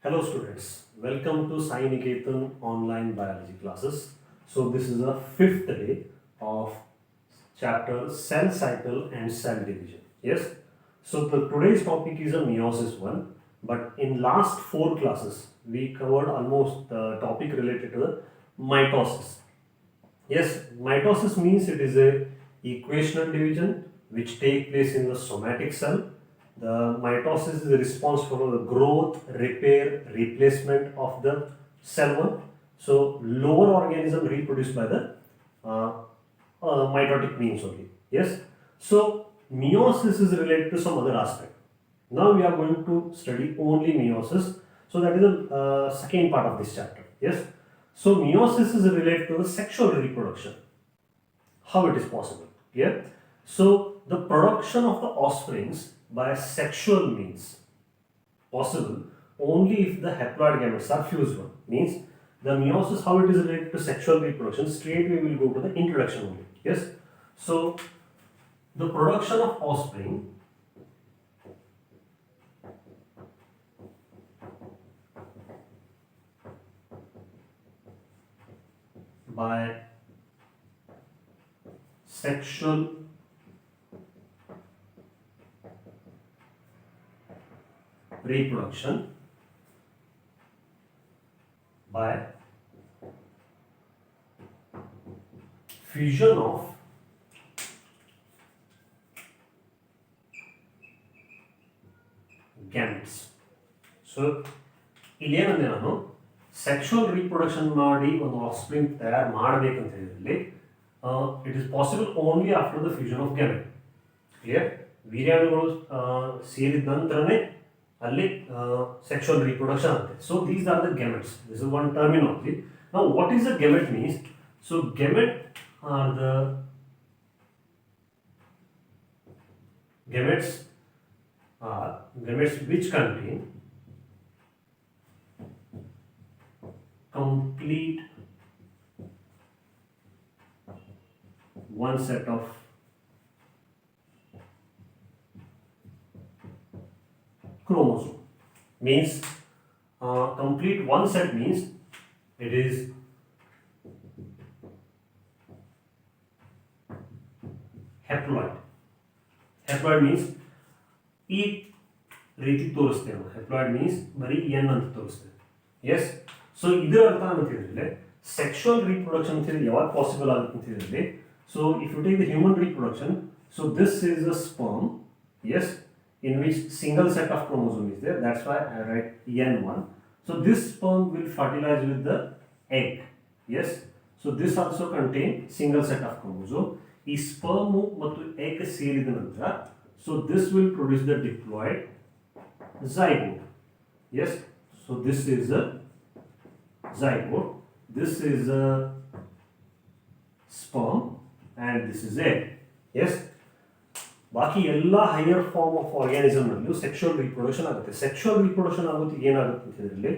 Hello students, welcome to Sai Niketan online biology classes. So this is the fifth day of chapter cell cycle and cell division. Yes. So today's topic is a meiosis one, but in last four classes we covered almost the topic related to the mitosis. Yes, mitosis means it is a equational division which take place in the somatic cell. The mitosis is responsible for the growth, repair, replacement of the cell one. So lower organism reproduced by the uh, mitotic means only. Yes. So meiosis is related to some other aspect. Now we are going to study only meiosis. So that is the second part of this chapter. Yes. So meiosis is related to the sexual reproduction. How it is possible? Clear? So the production of the offsprings by sexual means possible only if the haploid gametes are fused one. Means the meiosis, how it is related to sexual reproduction. Straight we will go to the introduction only. Yes. So the production of offspring by sexual reproduction by fusion of gametes. So ಇಲ್ಲಿ ಏನಂದ್ರೆ ನಾನು sexual reproduction ಮಾಡಿ ಒಂದು ಆಫ್ಸ್ಪ್ರಿಂಗ್ ತಯಾರು ಮಾಡಬೇಕಂತ ಹೇಳಿದ್ರೆ it is possible only after the fusion of gamete. Clear? ವೀರ್ಯಾಣುಗಳು ಸೇರಿದ ನಂತರನೇ ಅಲ್ಲಿ ಸೆಕ್ಷುವಲ್ ರಿಪ್ರೊಡಕ್ಷನ್ ಆಗುತ್ತೆ. So these are the gametes. This is one terminology. Now what is the gamete means? So gamete are the gametes are gametes which contain complete one set of chromosome. Means complete one set means it is haploid. Haploid means ಈ ರೀತಿ ತೋರಿಸ್ತೇವೆ ನಾವು. Haploid means ಬರೀ N ಅಂತ ತೋರಿಸ್ತೇವೆ. S. So ಇದರ ಅರ್ಥ ಅಂತ ಹೇಳಿದ್ರೆ sexual reproduction ಅಂತ ಹೇಳಿದ್ರೆ ಯಾವಾಗ ಪಾಸಿಬಲ್ ಆಗುತ್ತೆ ಅಂತ ಹೇಳಿದ್ರೆ, so if you take the human reproduction, so this is a sperm, yes, in which single set of chromosome is there. That's why I write N1. So this sperm will fertilize with the egg. Yes. So this also contain single set of chromosome. ಈ sperm ಮತ್ತು egg ಸೇರಿದ ನಂತರ, so this will produce the diploid zygote. Yes. So this is a zygote. This is a sperm and this is egg. Yes. ಬಾಕಿ ಎಲ್ಲ higher form of ಆರ್ಗ್ಯಾನಿಸಮ್ನಲ್ಲೂ sexual reproduction ಆಗುತ್ತೆ. Sexual reproduction ಆಗುತ್ತೆ ಏನಾಗುತ್ತೆ ಅಂತ ಹೇಳಿದ್ರೆ,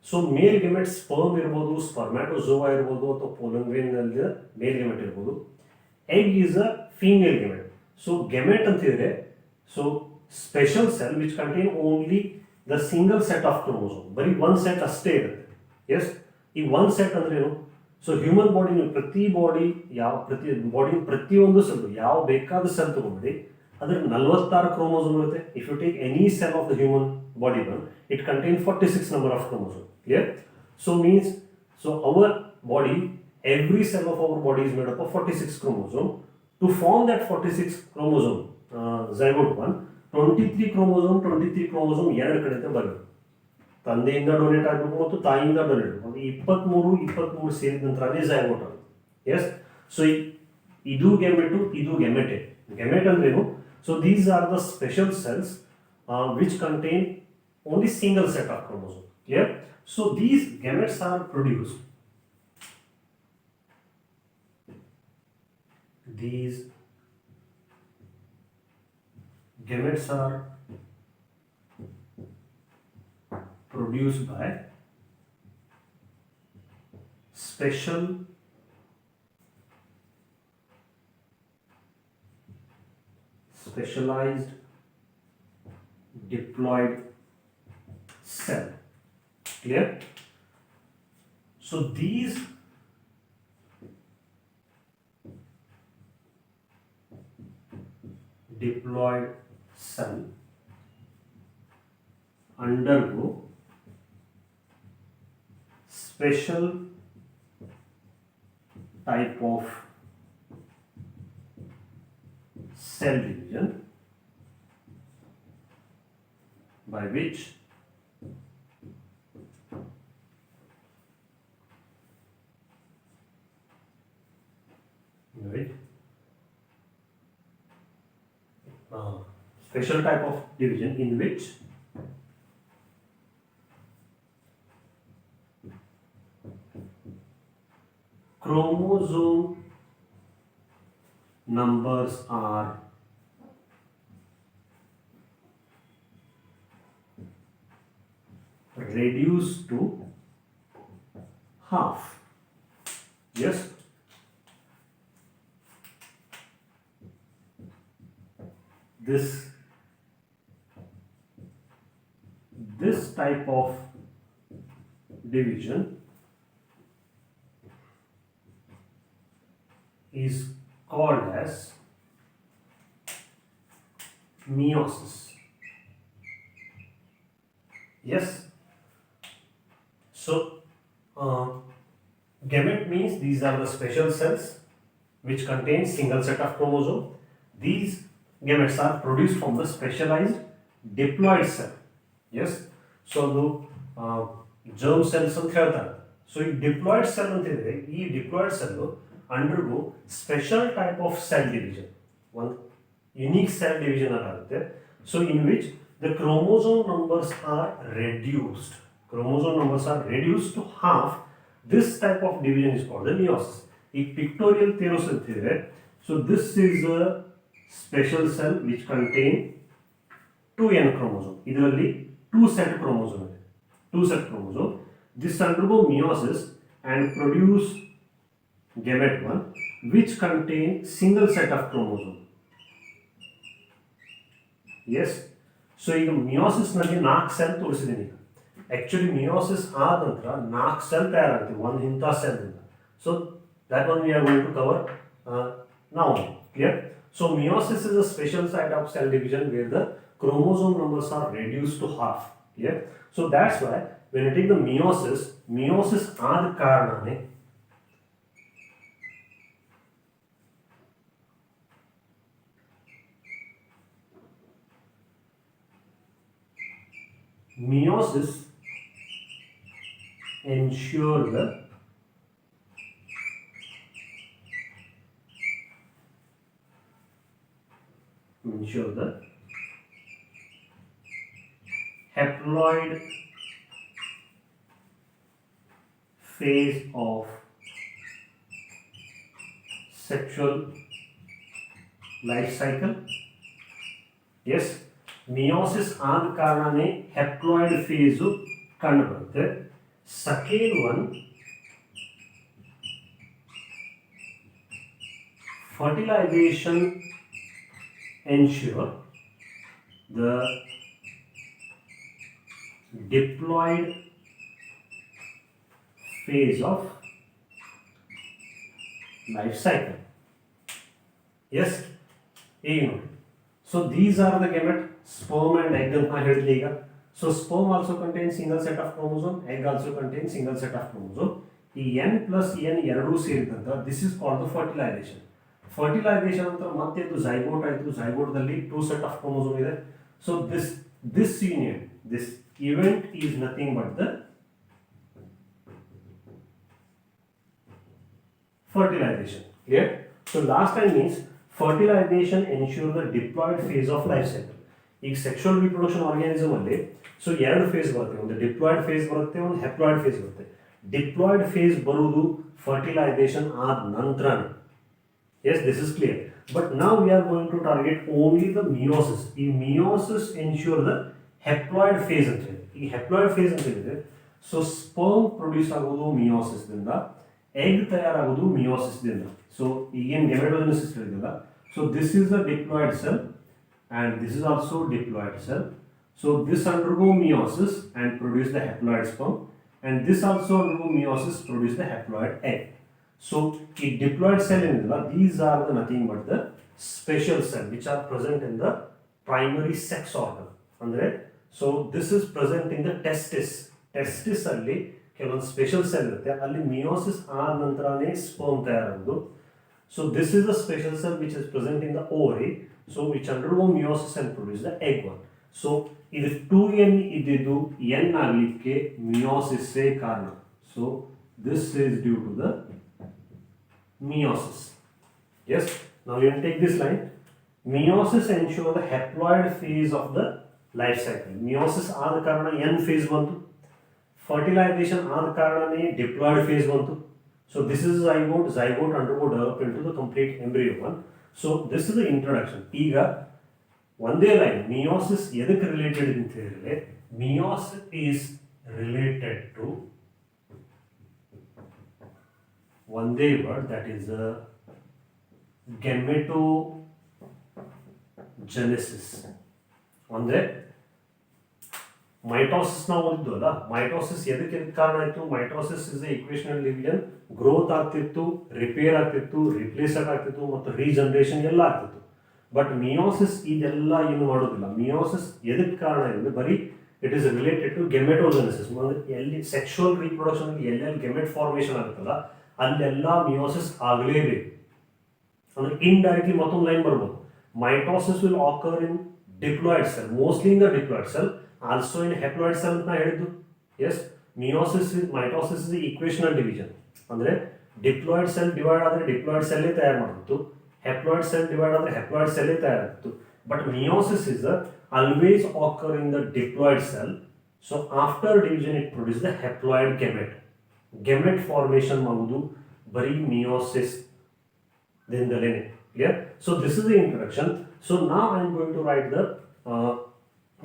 ಸೊ ಮೇಲ್ ಗೆಮೆಟ್ ಸ್ಪರ್ಮ್ ಇರ್ಬೋದು, ಸ್ಪರ್ಮ್ಯಾಟೋಜೋವಾ ಇರ್ಬೋದು, ಅಥವಾ ಪೋಲಂಗ್ರೇನ್ನಲ್ಲಿ ಮೇಲ್ ಗೆಮೆಟ್ ಇರ್ಬೋದು. Egg is a female gamete. So gamete ಅಂತ ಹೇಳಿದ್ರೆ so special cell which contain only the single set of chromosome. ಬರೀ ಒನ್ ಸೆಟ್ ಅಷ್ಟೇ ಇರುತ್ತೆ. ಎಸ್. ಈ ಒನ್ ಸೆಟ್ ಅಂದ್ರೆ ಏನು? ಸೊ ಹ್ಯೂಮನ್ ಬಾಡಿ ಪ್ರತಿಯೊಂದು ಸೆಲ್ ಯಾವ ಬೇಕಾದ ಸೆಲ್ ತಗೊಂಡ್ಬಿಡಿ, ಅದ್ರ 46 ಕ್ರೋಮೋಸೋಮ್ ಇರುತ್ತೆ. If you take any cell of the human body one, it contain 46 number of chromosome. Clear? So means so our body, every cell of our body is made up of 46 chromosome. To form that 46 chromosome zygote one, 23 chromosome ಎರಡು ಕಡೆಯಿಂದ ಬರಬೇಕು. ತಂದೆಯಿಂದ donate ಆಗಬೇಕು ಮತ್ತು ತಾಯಿಯಿಂದ donate ಆಗಬೇಕು. 23 ಸೇರಿದ ನಂತರನೇ zygote ಆಗುತ್ತೆ. ಎಸ್. ಸೊ ಇದು ಗೆಮೆಟು, ಇದು ಗೆಮೆಟೆ. ಗೆಮೆಟ್ ಅಂದ್ರೇನು? So these are the special cells which contain only single set of chromosome. Clear? So these gametes R produced. These gametes are produced by specialized diploid cell. Clear? So these diploid cell undergo special type of cell division by which special type of division in which chromosome numbers are reduced to half. Yes. This type of division is called as meiosis. Yes. So gamete means these are the special cells which contain single set of chromosome. These gametes are produced from the specialized diploid cell. Yes. So the germ cells ಅಂತ ಹೇಳ್ತಾರೆ. So ಈ diploid cell ಅಂತ ಹೇಳಿದ್ರೆ ಈ diploid cell undergo special type of cell division. One unique cell division ಆಗುತ್ತೆ. So in which the chromosome numbers are reduced. Chromosome numbers are reduced to half. This type of division is called the meiosis. ಈ pictorial ತೋರಿಸುತ್ತಿದೆ. So this is a special cell which contain 2n chromosome. ಇದರಲ್ಲಿ 2 set chromosome ಇದೆ. 2 set chromosome. This undergo meiosis and produce gamete 1 which contain single set of chromosome. Yes. So ಈಗ meiosis ನಲ್ಲಿ 4 cell ತೋರಿಸಿದ್ದೀನಿ ಈಗ. Actually meiosis ಆದ ನಂತರ 4 cell ತಯಾರಾಗುತ್ತೆ ಒಂದು ಇಂಥ ಸೆಲ್ ಇಂದ. So that one we are going to cover now. Clear? So meiosis is a special site of cell division where the chromosome numbers are reduced to half. Yeah. So that's why when you take the meiosis ಆದ ಕಾರಣನೇ meiosis ensure the haploid phase of sexual life cycle. Yes. meiosis ಆದ ಕಾರಣನೇ haploid phase ಕಂಡು ಬರುತ್ತೆ. Second one, fertilization ensure the diploid phase of life cycle. Yes. So these are the gamete, sperm and egg ಅಂತ ಹೇಳಿದ್ವಿ ಈಗ. So sperm also contains single set of chromosome, egg also contains single set of chromosome. ಈ n plus n ಎರಡೂ ಸೇರಿದಂತ this is called the fertilization. Fertilization ಅಂತ ಮತ್ತೆ ಇದು zygote ಆಯಿತು, zygoteದಲ್ಲಿ 2 set of chromosome ಇದೆ. So this union, this event is nothing but the fertilization. Clear? So last time means fertilization ensure the diploid phase of life cycle. ಈಗ sexual reproduction organism ಅಲ್ಲಿ so ಎರಡು phase ಬರುತ್ತೆ, ಒಂದು diploid phase ಬರುತ್ತೆ, ಒಂದು haploid phase ಬರುತ್ತೆ. Diploid phase ಬರುವುದು fertilisation ಆದ ನಂತರನೇ. Yes, this is clear. But ನಾವು we are going to target only the meiosis. ಈ meiosis ensure the haploid phase ಅಂತ ಹೇಳಿ. ಈ ಹೆಪ್ಲಾಯ್ಡ್ ಫೇಸ್ ಅಂತ ಹೇಳಿದ್ರೆ ಸೊ ಸ್ಪರ್ಮ್ ಪ್ರೊಡ್ಯೂಸ್ ಆಗೋದು ಮಿಯೋಸಿಸ್ದಿಂದ, ಎಗ್ ತಯಾರಾಗೋದು ಮಿಯೋಸಿಸ್ದಿಂದ. ಸೊ ಈಗೇನು ಗೆಮೆಟೋಜೆನೆಸಿಸ್ ಹೇಳಿದಲ್ಲ, so this is the diploid cell and this is also diploid cell. So this undergo meiosis and produce the haploid sperm, and this also undergo meiosis, produce the haploid egg. So the diploid cell in these are the nothing but the special cell which are present in the primary sex organ. Andre, so this is present in the testis. Testis alli ಕೆಲವೊಂದು special cell ಇರುತ್ತೆ, ಅಲ್ಲಿ meiosis ಆದ ನಂತರನೇ sperm ತಯಾರಾಗೋದು. So this is the special cell which is present in the ovary, so which undergo meiosis and produce the egg one. So ಇದು 2n ಇದ್ದಿದ್ದು n ಆಗಲಿಕ್ಕೆ meiosis ಕಾರಣ. So this is due to the meiosis. Yes, now you can take this line. Meiosis ensure the haploid phase of the life cycle. Meiosis ಆದ ಕಾರಣ n phase ಬಂತು, fertilization ಆದ ಕಾರಣನೇ diploid phase ಬಂತು. So this is zygote. Zygote undergo develop into the complete embryo one. So this is the introduction. ಈಗ ಒಂದೇ line meiosis ಎದಕ್ಕೆ related ಅಂತ ಹೇಳಿದ್ರೆ, meiosis is related to ಒಂದೇ word, that is gametogenesis. ಅಂದ್ರೆ ಮೈಟೋಸಿಸ್ ನಾವು ಓದಿದ್ವಲ್ಲ, mitosis ಎದಕ್ಕೆ ಕಾರಣ ಆಯಿತು? Mitosis is equational division, growth ಆಗ್ತಿತ್ತು, ರಿಪೇರ್ ಆಗ್ತಿತ್ತು, ರಿಪ್ಲೇಸ್ ಆಗ್ತಿತ್ತು ಮತ್ತು ರೀಜನರೇಷನ್ ಎಲ್ಲ ಆಗ್ತಿತ್ತು. ಬಟ್ ಮಿಯೋಸಿಸ್ ಇದೆಲ್ಲ ಏನು ಮಾಡೋದಿಲ್ಲ. ಮಿಯೋಸಿಸ್ ಎದಕ್ಕೆ ಕಾರಣ ಇದೆ? ಬರೀ it is related to gametogenesis. ಎಲ್ಲಿ ಸೆಕ್ಷುವಲ್ ರೀಪ್ರೊಡಕ್ಷನ್ ಎಲ್ಲೆಲ್ಲಿ ಗೆಮೆಟ್ ಫಾರ್ಮೇಷನ್ ಆಗುತ್ತಲ್ಲ ಅಲ್ಲೆಲ್ಲ ಮಿಯೋಸಿಸ್ ಆಗಲೇಬೇಕು. ಅಂದ್ರೆ ಇಂಡೈರೆಕ್ಟ್ಲಿ ಮತ್ತೊಂದು ಲೈನ್ ಬರ್ಬೋದು, mitosis will occur in diploid cell, mostly in the diploid cell, also in haploid cell ಅಂತ ಹೇಳಿದ್ದು. Yes, mitosis is equational division. ಅಂದ್ರೆ ಡಿಪ್ಲಾಯ್ಡ್ ಸೆಲ್ ಡಿವೈಡ್ ಆದರೆ ಡಿಪ್ಲಾಯ್ಡ್ ಸೆಲ್ಲೇ ತಯಾರು ಮಾಡ್ತಿತ್ತು, ಹೆಪ್ಲಾಯ್ಡ್ ಸೆಲ್ ಡಿವೈಡ್ ಆದರೆ ಹೆಪ್ಲಾಯ್ಡ್ ಸೆಲ್ಲೇ ತಯಾರಾಗ್ತಿತ್ತು. But meiosis is always occur in the diploid cell. So after division it produce the haploid gamete. Gamete formation ಮಾಡುವುದು ಬರೀ ಮಿಯೋಸಿಸ್ ದಿಂದಲೇನೆ. Clear? So this is the introduction. So now I am going to write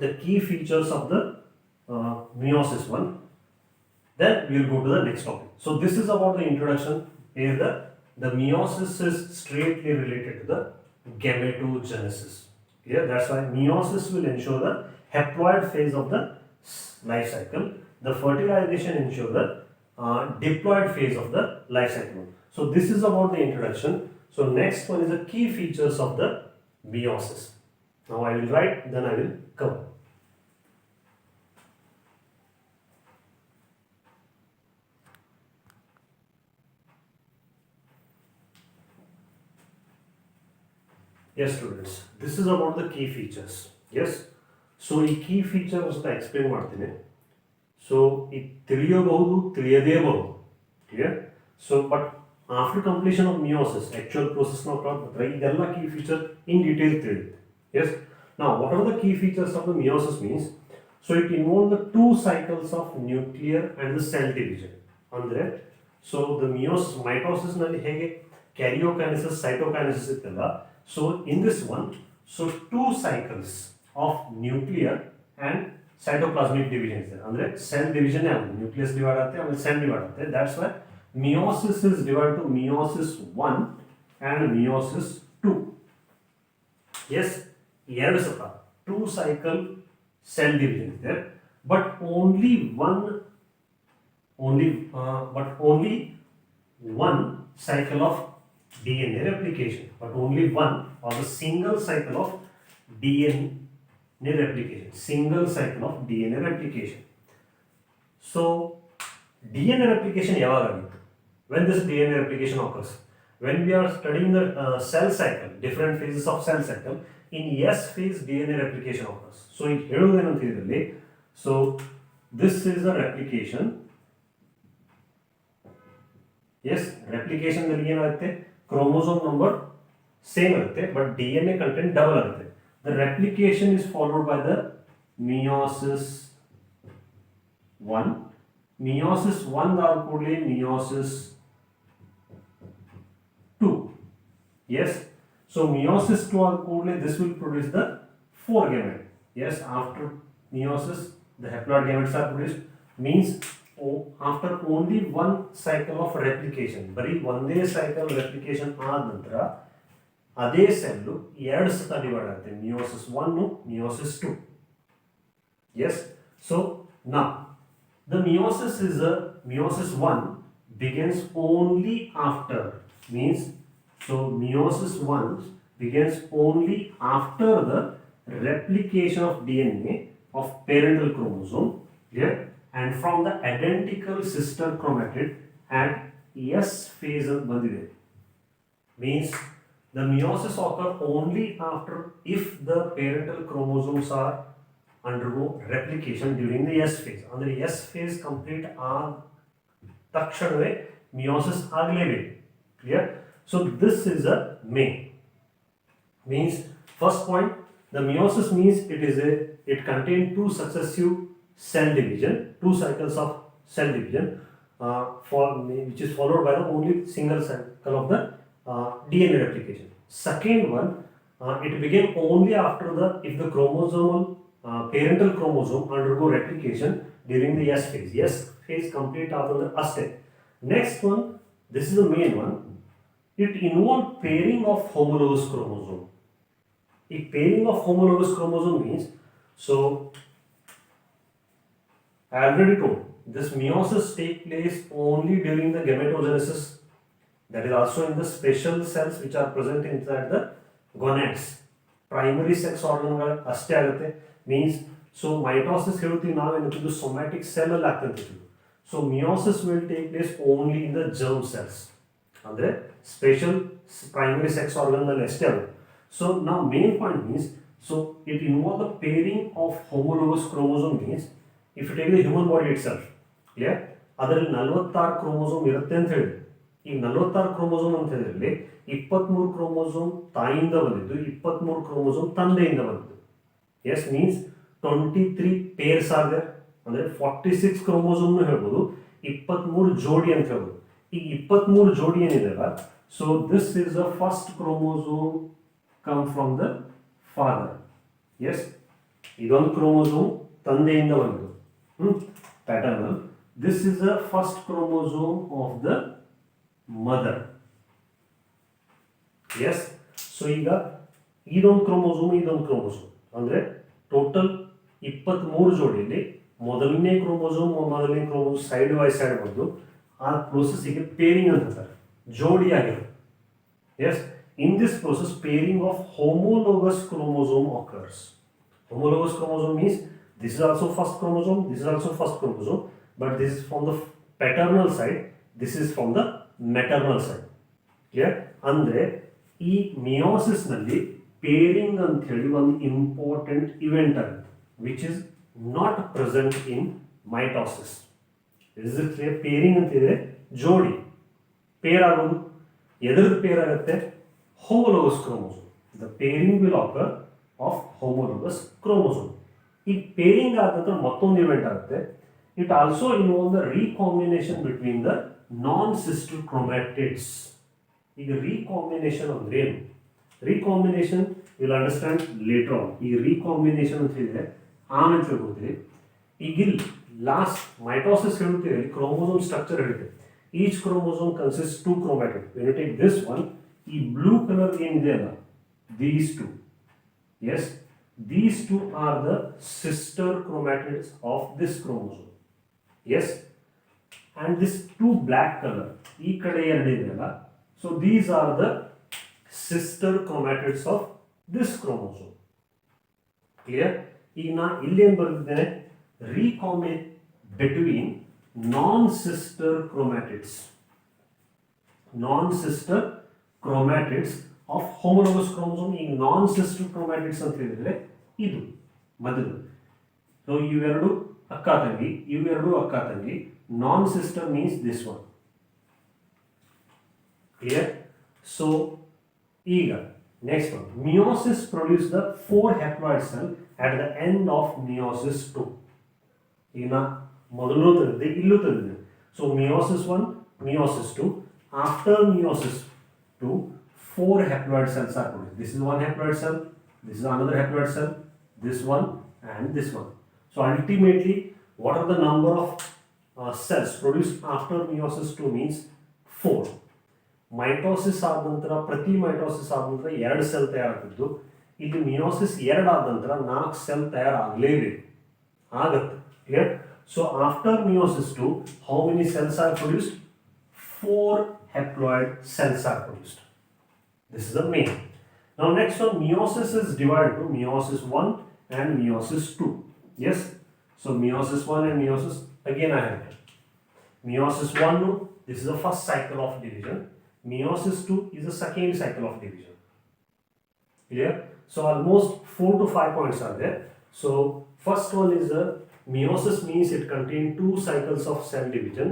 the key features of the meiosis one. Then we will go to the next topic. So this is about the introduction. Here the meiosis is straightly related to the gametogenesis. Clear? That's why meiosis will ensure the haploid phase of the life cycle. The fertilization ensure the diploid phase of the life cycle. So this is about the introduction. So next one is the key features of the meiosis. Now I will write, then I will cover. Yes students, this is about the key features. Yes, so ಈ key features explain ಮಾಡ್ತೀನಿ. So ಇದು ತಿಳಿಯಬಹುದು, ತಿಳಿಯದೇಬಹುದು. Clear? So but after completion of meiosis, actual process now ಇದೆಲ್ಲ key feature in detail ತಿಳಿಯುತ್ತೆ. Yes, now what are the key features of the meiosis means? So it involves the two cycles of nuclear and the cell division. ಅಂದ್ರೆ so the mitosis ನಲ್ಲಿ ಹೇಗೆ karyokinesis, cytokinesis ಇತ್ತಲ್ಲ, so in this one, so two cycles of nuclear and cytoplasmic division ಇದೆ. ಅಂದ್ರೆ cell division ಆಗುತ್ತೆ, nucleus divide ಆಗುತ್ತೆ, ಆಮೇಲೆ cell divide ಆಗುತ್ತೆ. That's why meiosis is divided to meiosis 1 and meiosis 2. Yes, ಎರಡು ಸತ two cycle cell division is there, but only one cycle of DNA replication, but only one or the single cycle of DNA replication, single cycle of DNA replication. So DNA replication ಯಾವಾಗಾಗುತ್ತೆ? When this DNA replication occurs, when we are studying the cell cycle, different phases of cell cycle, in S phase DNA replication occurs. So it ಹೇಳುವುದೇನಂತ ಇದರಲ್ಲಿ, so this is a replication. Yes, replication ದಲ್ಲಿ ಏನಾಗುತ್ತೆ, chromosome number same ಇರುತ್ತೆ, but DNA content double ಆಗುತ್ತೆ. The replication is followed by the meiosis 1. Meiosis 1 ಆದ ಕೂಡಲೇ meiosis 2. Yes, so meiosis 2 ಆದ ಕೂಡಲೇ this will produce the 4 gamete. Yes, after meiosis the haploid gametes are produced, means after only one cycle of replication, ಬರೀ ಒಂದೇ cycle replication ಆದ ನಂತರ ಅದೇ cell ಎರಡು ಸತ ಡಿವೈಡ್ ಆಗುತ್ತೆ, meiosis 1 meiosis 2. Yes. So now the meiosis is a meiosis 1 begins only after, means, so meiosis 1 begins only after the replication of DNA of parental chromosome here, and from the identical sister chromatid at S phase ಬಂದಿದೆ. Means the meiosis occur only after if the parental chromosomes are undergo replication during the S phase. ಅಂದರೆ S phase complete ಆದ ತಕ್ಷಣವೇ meiosis ಆಗಲೇಬೇಕು. Clear? So this is a main. Means first point, the meiosis means it contains two successive cell division, two cycles of cell division, which is followed by the only single cycle of the DNA replication. Second one, it begins only after if the chromosomal parental chromosome undergo replication during the S phase. S phase complete after the step. Next one, this is the main one. It involves pairing of homologous chromosome. A pairing of homologous chromosome means, so I already told, this meiosis takes place only during the gametogenesis. That is also in the special cells which are present inside the gonads. Primary sex organ ಅಷ್ಟೇ ಆಗುತ್ತೆ. Means, so mitosis ಹೇಳ್ತೀವಿ ನಾವೇನಂತಿದ್ದು somatic cell ಅಲ್ಲಿ ಆಗ್ತಂತಿದ್ದು. So meiosis will take place only in the germ cells. ಅಂದರೆ special primary sex organ ನಲ್ಲಿ ಅಷ್ಟೇ ಆಗುತ್ತೆ. So now main point means, so it involves the pairing of homologous chromosome. Means if you take the human body itself, clear, ಅದರಲ್ಲಿ 46 chromosome ಇರುತ್ತೆ ಅಂತ ಹೇಳಿ. ಈ 46 chromosome ಅಂತ ಹೇಳಿದ್ರೆ 23 ಕ್ರೋಮೋಸೋಮ್ ತಾಯಿಯಿಂದ ಬಂದಿದ್ದು, 23 ಕ್ರೋಮೋಸೋಮ್ ತಂದೆಯಿಂದ ಬಂದಿದ್ದು. ಎಸ್, ಮೀನ್ಸ್ 23 ಪೇರ್ಸ್ ಆಗಿದೆ. ಅಂದರೆ 46 ಕ್ರೋಮೋಸೋಮ್ನು ಹೇಳ್ಬೋದು, 23 ಜೋಡಿ ಅಂತ ಹೇಳ್ಬೋದು. ಈ 23 ಜೋಡಿ ಏನಿದೆಯಲ್ಲ, so this is the first chromosome come from the father. Yes, ಇದೊಂದು ಕ್ರೋಮೋಸೋಮ್ ತಂದೆಯಿಂದ ಬಂದಿದ್ದು, ಪ್ಯಾಟರ್ನಲ್. This is the first chromosome of the mother. Yes. So ಈಗ ಇದೊಂದು ಕ್ರೋಮೋಸೋಮ್ ಅಂದ್ರೆ ಟೋಟಲ್ 23 ಜೋಡಿಯಲ್ಲಿ ಮೊದಲನೇ ಕ್ರೋಮೋಸೋಮ್ ಸೈಡ್ ಬೈ ಸೈಡ್ ಬಂದು ಆ ಪ್ರೋಸೆಸ್ಗೆ ಪೇರಿಂಗ್ ಅಂತಾರೆ, ಜೋಡಿ ಆಗಿರುತ್ತೆ. Yes, in this process pairing of homologous chromosome occurs. Homologous chromosome means this is also first chromosome, this is also first chromosome, but this is from the paternal side, this is from the maternal side. Clear? ಅಂದ್ರೆ ಈ meiosis ನಲ್ಲಿ pairing ಅಂತ ಹೇಳಿ ಒಂದು important event ಆಗುತ್ತೆ, which is not present in mitosis. Is it clear? Pairing ಅಂತಿದ್ರೆ ಜೋಡಿ pair ಆಗೋದು. ಎದ್ರದ್ದು ಪೇರ್ ಆಗುತ್ತೆ? Homologous chromosome. The pairing will occur of homologous chromosome. ಈ ಪೇರಿಂಗ್ ಆದ ನಂತರ ಮತ್ತೊಂದು ಇವೆಂಟ್ ಆಗುತ್ತೆ. It also involves the recombination between the non-sister chromatids. ಈಗ recombination ಅಂದ್ರೆ ಏನು? Recombination you'll understand later on. ಈ recombination ಅಂತ ಹೇಳಿದ್ರೆ ಆಮೇಲೆ ತಿಳ್ಕೊತೀವಿ. ಈಗ ಇಲ್ಲಿ ಲಾಸ್ಟ್ ಮೈಟೋಸಿಸ್ ಹೇಳುತ್ತೀವಿ, ಕ್ರೋಮೋಸೋಮ್ ಸ್ಟ್ರಕ್ಚರ್ ಹೇಳುತ್ತೆ. Each chromosome consist 2 chromatids. When you take this one, ಈ ಬ್ಲೂ ಕಲರ್ ಏನಿದೆ ಅಲ್ಲ, these two. Yes, these two are the sister chromatids of this chromosome. Yes, and this two black color ಈ ಕಡೆ ಎರಡು ಇದೆಯಲ್ಲ, so these are the sister chromatids of this chromosome. Clear? ಈಗ ನಾ ಇಲ್ಲಿ ಏನು ಬರೆದಿದ್ದೇನೆ? recombine between non-sister chromatids of homologous chromosome. ಈಗ non-sister chromatids ಅಂತ ಹೇಳಿದ್ರೆ ಇದು ಮೊದಲು. ಸೊ ಇವೆರಡು ಅಕ್ಕ ತಂಗಿ, ಇವೆರಡು ಅಕ್ಕ ತಂಗಿ. Non sister means this one. Clear? So ಈಗ next one, meiosis produce the 4 haploid cell at the end of meiosis 2. ಈಗ ಮೊದಲು ತಂದಿದ್ದೆ, ಇಲ್ಲೂ ತಂದಿದ್ದೆ. So meiosis 1, meiosis 2. After meiosis 2, 4 haploid cells are produced. This is one haploid cell, this is another haploid cell, this one and this one. So ultimately, what are the number of cells produced after meiosis 2 means 4. Mitosis ಆದ ನಂತರ ಪ್ರತಿ mitosis ಆದ ನಂತರ 2 cell ತಯಾರಾಗ್ತಿದ್ದು, ಇಲ್ಲಿ meiosis 2 ಆದ ನಂತರ 4 cell ತಯಾರಾಗಲೇಬೇಕು. ಆಗುತ್ತೆ. Clear? So after meiosis 2, how many cells are produced? 4 haploid cells are produced. This is the main. Now next one, meiosis is divided to meiosis 1 and meiosis 2. Yes? So meiosis 1 and meiosis, again I have it. Meiosis 1, this is the first cycle of division. Meiosis 2 is the second cycle of division. Clear? So almost 4 to 5 points are there. So first one is the meiosis means it contains 2 cycles of cell division,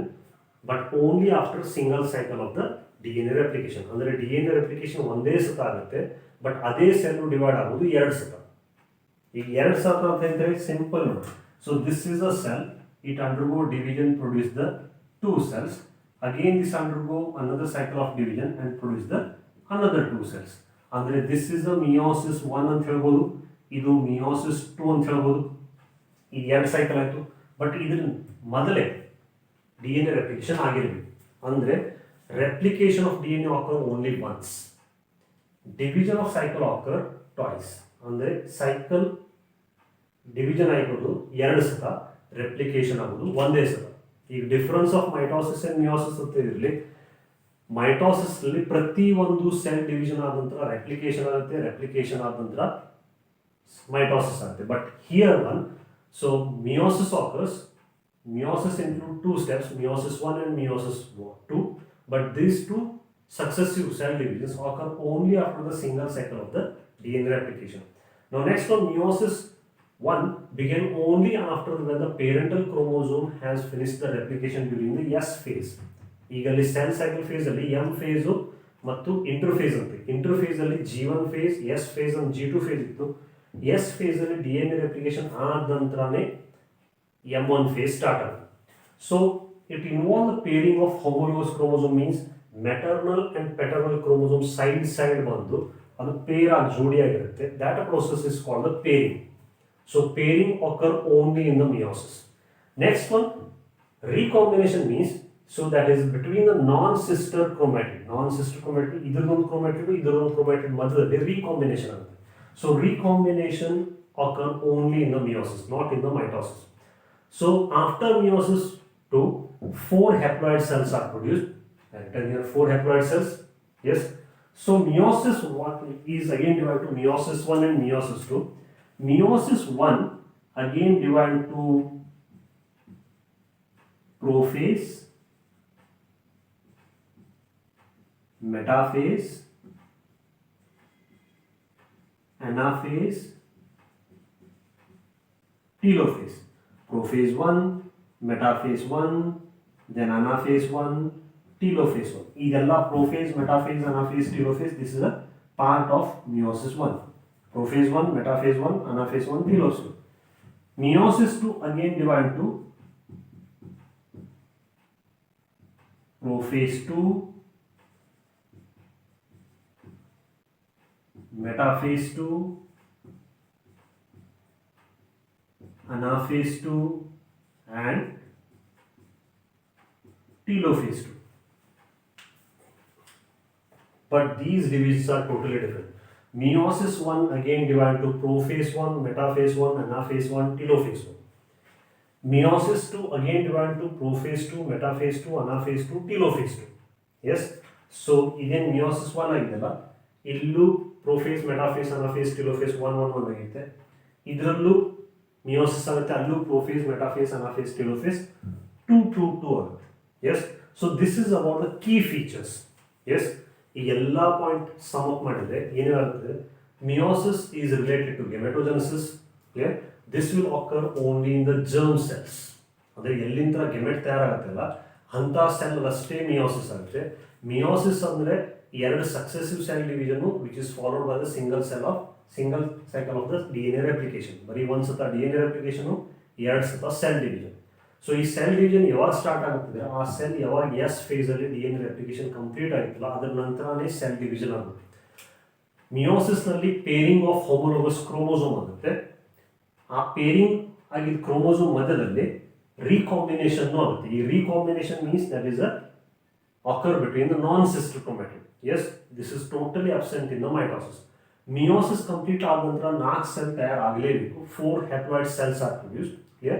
but only after single cycle of the DNA replication. ಅಂದರೆ DNA replication ಒಂದೇ ಸತ ಆಗುತ್ತೆ, but ಅದೇ cell divide ಆಗೋದು 2 ಸತ. ಈಗ 2 ಸತ ಅಂತ ಹೇಳಿದ್ರೆ ಸಿಂಪಲ್ ನೋಡಿ. So this is a cell, it undergo division produce the 2 cells. Again this undergo another cycle of division and produce the another 2 cells. ಅಂದರೆ ದಿಸ್ ಇಸ್ ದ ಮಿಯೋಸಿಸ್ 1 ಅಂತ ಹೇಳ್ಬೋದು, ಇದು ಮಿಯೋಸಿಸ್ 2 ಅಂತ ಹೇಳ್ಬೋದು. ಈ 2 ಸೈಕಲ್ ಆಯಿತು, ಬಟ್ ಇದ್ರ ಮೊದಲೇ ಡಿ ಎನ್ ಎ ರೆಪ್ಲಿಕೇಶನ್ ಆಗಿರಬೇಕು. ಅಂದರೆ replication of D N A occur only once, division of cycle occur twice. ಅಂದರೆ ಸೈಕಲ್ ಡಿವಿಷನ್ ಆಗಿರೋದು 2 ಸತ, ರೆಪ್ಲಿಕೇಶನ್ ಆಗೋದು ಒಂದೇ ಸತ. ಈಗ difference of mitosis and meiosis ಅಂತ ಇರಲಿ, ಮೈಟೋಸಿಸ್ ಅಲ್ಲಿ ಪ್ರತಿ ಒಂದು ಸೆಲ್ ಡಿವಿಷನ್ ಆದ ನಂತರ ರೆಪ್ಲಿಕೇಶನ್ ಆಗುತ್ತೆ, ರೆಪ್ಲಿಕೇಶನ್ ಆದ ನಂತರ ಮೈಟೋಸಿಸ್ ಆಗುತ್ತೆ. But here one, so meiosis occurs, meiosis include 2 steps, meiosis 1 and meiosis 2, but these 2 successive cell divisions occur only after the single cycle of the DNA replication. Now next one, meiosis 1 began only after when the parental chromosome has finished the replication during the S phase. ಈಗ ಅಲ್ಲಿ cell cycle phase ಅಲ್ಲಿ M phase ಮತ್ತು interphase ಅಂತ, interphase ಅಲ್ಲಿ G1 phase, S phase and G2 phase ಇತ್ತು. S phase ಅಲ್ಲಿ DNA replication ಆದ ನಂತರನೇ M1 phase started. So it involved the pairing of homologous chromosome, means maternal and paternal chromosome side side ಬಂದು ಅದು peer ಆಗಿ ಜೋಡಿಯಾಗಿರುತ್ತೆ. That process is called the pairing. So pairing occur only in the meiosis. Next one, recombination means, so that is between the non-sister chromatid. Non-sister chromatid, ಇದರದೊಂದು chromatid ಇದರದೊಂದು chromatid ಮಧ್ಯದಲ್ಲಿ recombination ಆಗುತ್ತೆ. So recombination occur only in the meiosis, not in the mitosis. So after meiosis 2, 4 haploid cells are produced. I written here 4 haploid cells. Yes. So meiosis 1 is again divided to meiosis 1 and meiosis 2. Meiosis 1 again divided to prophase, metaphase, anaphase, telophase. Prophase 1, metaphase 1, then anaphase 1, telophase 1. ಇದೆಲ್ಲ prophase, metaphase, anaphase, telophase, this is a part of meiosis 1. Prophase 1, metaphase 1, anaphase 1, telophase 1. Meiosis 2 again divided to prophase 2, metaphase 2, anaphase 2 and telophase 2. But these divisions are totally different. Meiosis 1 again divided to prophase 1, metaphase 1, anaphase 1, telophase 1. Meiosis 2 again divided to prophase 2, metaphase 2, anaphase 2, telophase 2. Yes. So again meiosis 1 ಆಗಿದೆಲ್ಲ, ಇಲ್ಲೂ prophase, metaphase, anaphase, telophase 1 1 1 ಆಗಿದೆ. ಇದರಲ್ಲೂ meiosis ಆಗುತ್ತೆ, ಅಲ್ಲೂ prophase, metaphase, anaphase, telophase 2 2 2 ಆಗುತ್ತೆ. Yes. So this is about the key features. Yes. ಈ ಎಲ್ಲ point some up ಮಾಡಿದ್ರೆ ಏನಾಗುತ್ತೆ, meiosis is related to gametogenesis. Clear? This will occur only in the germ cells. ಅಂದರೆ ಎಲ್ಲಿಂದ ಗೆಮೆಟ್ ತಯಾರಾಗುತ್ತಲ್ಲ ಅಂಥ ಸೆಲ್ ಅಷ್ಟೇ meiosis ಆಗುತ್ತೆ. meiosis ಅಂದರೆ 2 successive cell division which is followed by the single cycle of the DNA replication. ಬರೀ ಒಂದು ಸತ DNA replication, 2 ಸತ ಸೆಲ್ ಡಿವಿಷನ್. ಸೊ ಈ ಸೆಲ್ ಡಿವಿಷನ್ ಯಾವಾಗ ಸ್ಟಾರ್ಟ್ ಆಗುತ್ತದೆ, ಆ ಸೆಲ್ ಯಾವಾಗ ಎಸ್ ಫೇಸ್ ಅಲ್ಲಿ DNA replication ಕಂಪ್ಲೀಟ್ ಆಗಿತ್ತಲ್ಲ ಅದರ ನಂತರನೇ ಸೆಲ್ ಡಿವಿಷನ್ ಆಗುತ್ತೆ. ಮಿಯೋಸಿಸ್ ನಲ್ಲಿ ಪೇರಿಂಗ್ ಆಫ್ ಹೋಮೋಲೋಗಸ್ ಕ್ರೋಮೋಸೋಮ್ ಆಗುತ್ತೆ. ಆ ಪೇರಿಂಗ್ ಆಗಿದ್ದ ಕ್ರೋಮೋಸೋಮ್ ಮಧ್ಯದಲ್ಲಿ ರೀಕಾಂಬಿನೇಷನ್ ಆಗುತ್ತೆ. ಈ recombination means that is a occur between the non-sister chromatid. Yes, this is totally absent in the mitosis. Meiosis complete ಆದ ನಂತರ 4 cell ತಯಾರಾಗಲೇಬೇಕು. 4 haploid cells are produced. Clear?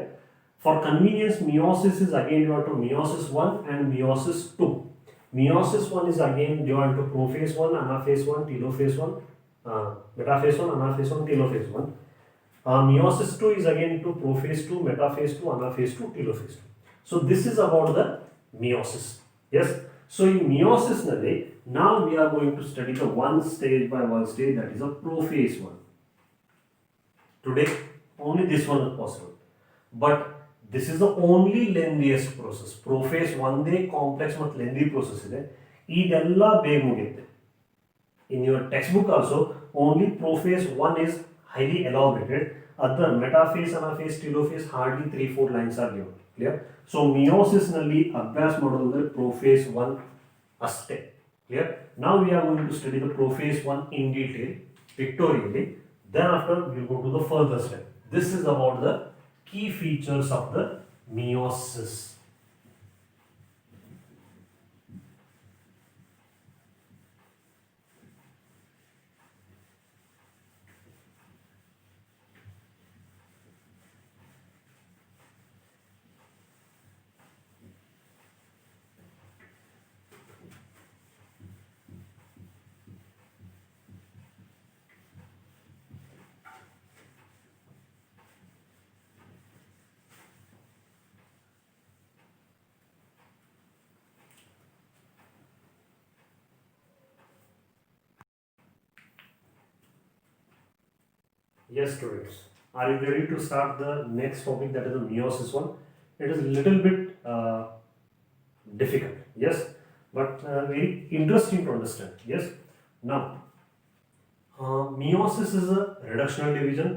For convenience, meiosis is again divided to meiosis 1 and meiosis 2. Meiosis 1 is again divided to prophase 1, anaphase 1, telophase 1, metaphase 1, anaphase 1, telophase 1. Meiosis 2 is again to prophase 2, metaphase 2, anaphase 2, telophase 2. So this is about the meiosis. Yes. So in meiosis nalli, now we are going to study the one stage by one stage, that is a prophase 1. Today only this one is possible. But this is the only lengthiest process. Prophase ಒಂದೇ complex ಮತ್ತು lengthy process ಇದೆ. ಇದೆಲ್ಲ ಬೇಗ ಮುಗಿಯುತ್ತೆ. In your textbook also, only prophase 1 is highly elaborated. Other metaphase, anaphase, telophase hardly 3-4 lines are given. Clear? So meiosis nalli ಅಭ್ಯಾಸ ಮಾಡೋದಂದ್ರೆ prophase 1 ಅಷ್ಟೇ. Clear? Now we are going to study the prophase 1 in detail, pictorially. Then after we will go to the further step. This is about the key features of the meiosis. Yes, students. Are you ready to start the next topic, that is the meiosis one? It is a little bit difficult, yes, but very interesting to understand. Yes. Now, meiosis is a reductional division.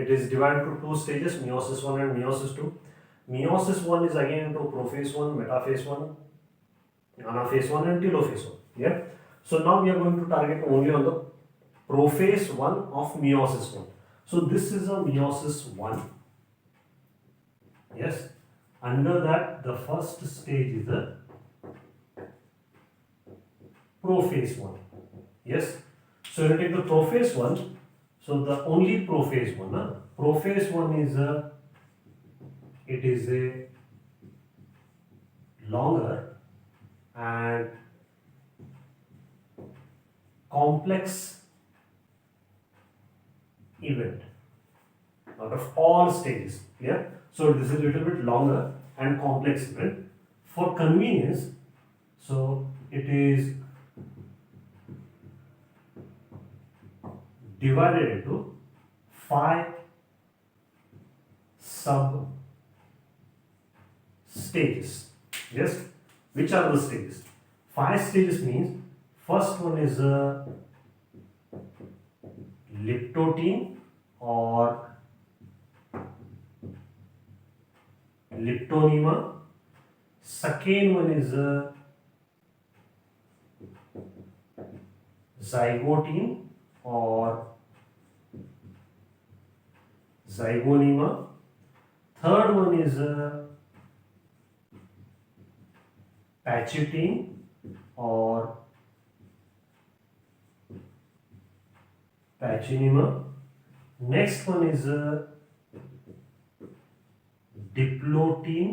It is divided into two stages, meiosis 1 and meiosis 2. Meiosis 1 is again into prophase 1, metaphase 1, anaphase 1 and telophase 1. Yeah. So now we are going to target only on the prophase 1 of meiosis 1. So this is a meiosis 1. Yes. Under that, the first stage is the prophase 1. Yes. So you take the prophase 1. So the only prophase 1. Prophase 1 is a longer and complex event out of all stages. Yeah. So this is a little bit longer and complex event. For convenience, so it is divided into 5 sub stages. Yes. Which are the stages? 5 stages means first one is liptotene or liptonema. Second one is zygotine or zygonema. Third one is pachytene or pachinima. Next one is diplotene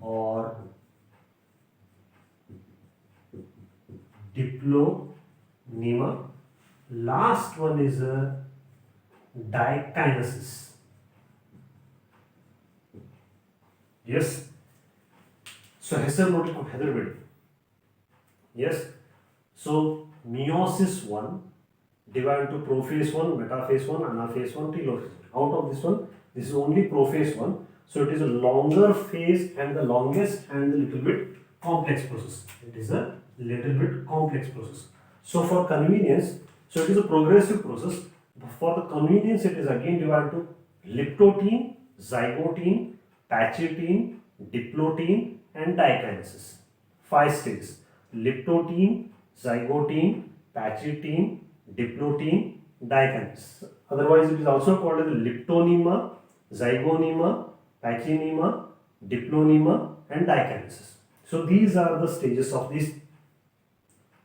or diplonema. Last one is dikinesis. Yes. So ಹೆಸರು ನೋಡ್ಲಿಕ್ಕೆ ಹೆದರಬೇಡಿ. Yes. So meiosis 1 divided into prophase 1, metaphase 1, anaphase 1, telophase 1. Out of this one, this is only prophase 1. So it is a longer phase and the longest and a little bit complex process. It is a little bit complex process. So for convenience, so it is a progressive process. For the convenience, it is again divided to liptotene, zygotene, pachytene, diplotene and dikinesis. 5 stages: liptotene, zygotene, pachytene, diplotene, dikinesis. Otherwise, it is also called as liptonema, zygonema, pachinema, diplonema and dikinesis. So these are the stages of this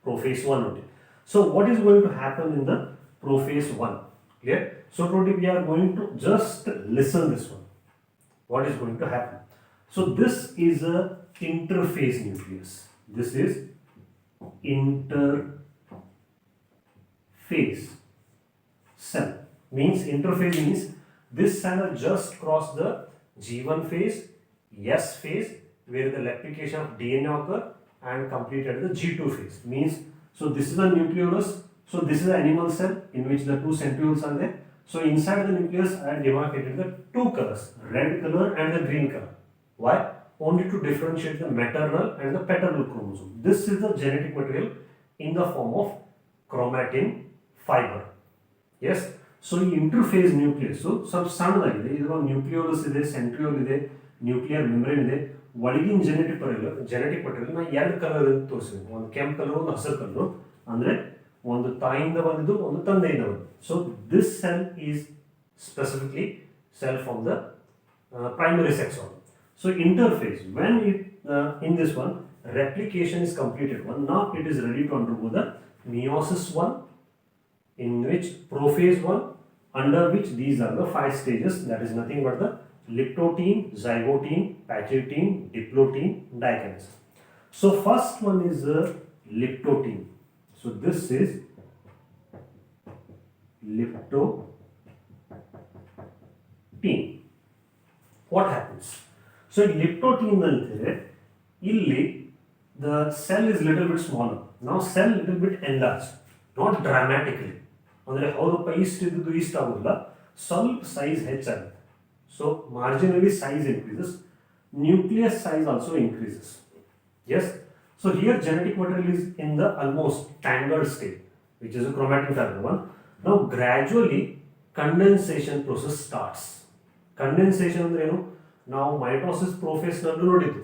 prophase 1 only. So what is going to happen in the prophase 1? Clear? So today we are going to just listen this one. what is going to happen. So this is a interphase nucleus. This is interphase cell. Interphase means this cell has just crossed the G1 phase, S phase, where the replication of DNA occur, and completed the G2 phase. So this is a nucleolus. So this is an animal cell in which the two centrioles are there. So inside the nucleus I have demarcated the two colors, red color and the green color. Why? Only to differentiate the maternal and the paternal chromosome. This is the genetic material in the form of chromatin fiber. Yes. So ಈ interface nucleus ಸ್ವಲ್ಪ ಸಣ್ಣದಾಗಿದೆ. ಇದರ nucleolus ಇದೆ, centriole ಇದೆ, nuclear membrane ಇದೆ. ಒಳಗಿನ genetic material ನಾ ಎರಡು colour ತೋರಿಸಿದ್ದೀನಿ. ಒಂದು ಕೆಂಪು ಕಲರ್, ಒಂದು ಹಸಿರು ಕಲರ್. ಅಂದರೆ ಒಂದು ತಾಯಿಯಿಂದ ಬಂದಿದ್ದು, ಒಂದು ತಂದೆಯಿಂದ ಬಂದಿದ್ದು. So this cell is specifically cell from the primary sex organ. So interphase, when in this one replication is completed, now it is ready to undergo the meiosis 1, in which prophase 1, under which these are the 5 stages, that is nothing but the liptotene, zygotene, pachytene, diplotene, dikinesis. So first one is the liptotene. So this is liptotene. What happens? So in liptotene illi the cell is little bit smaller. Now cell little bit enlarged, not dramatically. ಅಂದರೆ ಹೌದಪ್ಪ ಇಷ್ಟು ಇಷ್ಟ ಆಗೋದಿಲ್ಲ, ಸ್ವಲ್ಪ size ಹೆಚ್ಚಾಗುತ್ತೆ. So ಮಾರ್ಜಿನಲಿ size increases, nucleus size also increases. Yes. So here genetic material is in the almost tangled state, which is a chromatin fiber one. Now gradually condensation process starts. Condensation ಅಂದ್ರೆ ಏನು? ನಾವು mitosis prophase ನಲ್ಲೂ ನೋಡಿದ್ವಿ.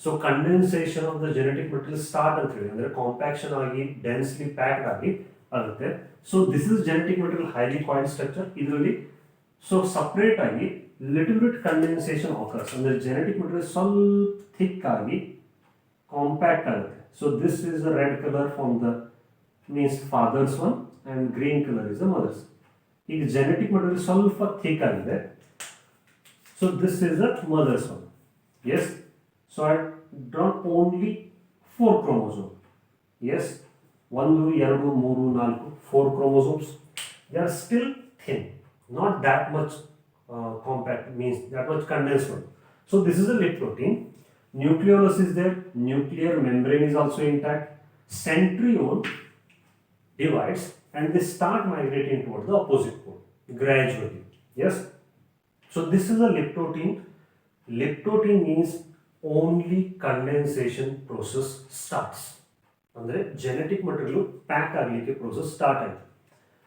So condensation of the genetic material start ಅಂತ ಹೇಳಿ, ಅಂದರೆ compaction ಆಗಿ densely packed ಆಗಿ ಆಗುತ್ತೆ. So this is genetic material highly coiled structure. ಇದರಲ್ಲಿ ಸೊ ಸಪ್ರೇಟ್ ಆಗಿ ಲಿಟಲ್ ಬಿಟ್ ಕಂಡೆನ್ಸೇಷನ್ ಆಕರ್ಸ್, ಅಂದರೆ ಜೆನೆಟಿಕ್ ಮೆಟೀರಿಯಲ್ ಸ್ವಲ್ಪ ಥಿಕ್ ಆಗಿ ಕಾಂಪ್ಯಾಕ್ಟ್ ಆಗುತ್ತೆ. So this is the red colour from the means father's one and green colour is the mother's. ಈಗ genetic material ಸ್ವಲ್ಪ thick ಆಗಿದೆ. So this is the mother's one. Yes. So I drawn only 4 chromosomes. Yes. 1, 2, 3, 4, 4 chromosomes. They are still thin, not that much compact, means that much condensed one. So this is a liptotene. Nucleolus is there. Nuclear membrane is also intact. Centriole divides and they start migrating towards the opposite pole gradually. Yes. So this is a liptotene. Liptotene means only condensation process starts. ಅಂದರೆ genetic material pack ಆಗಲಿಕ್ಕೆ process start ಆಯಿತು.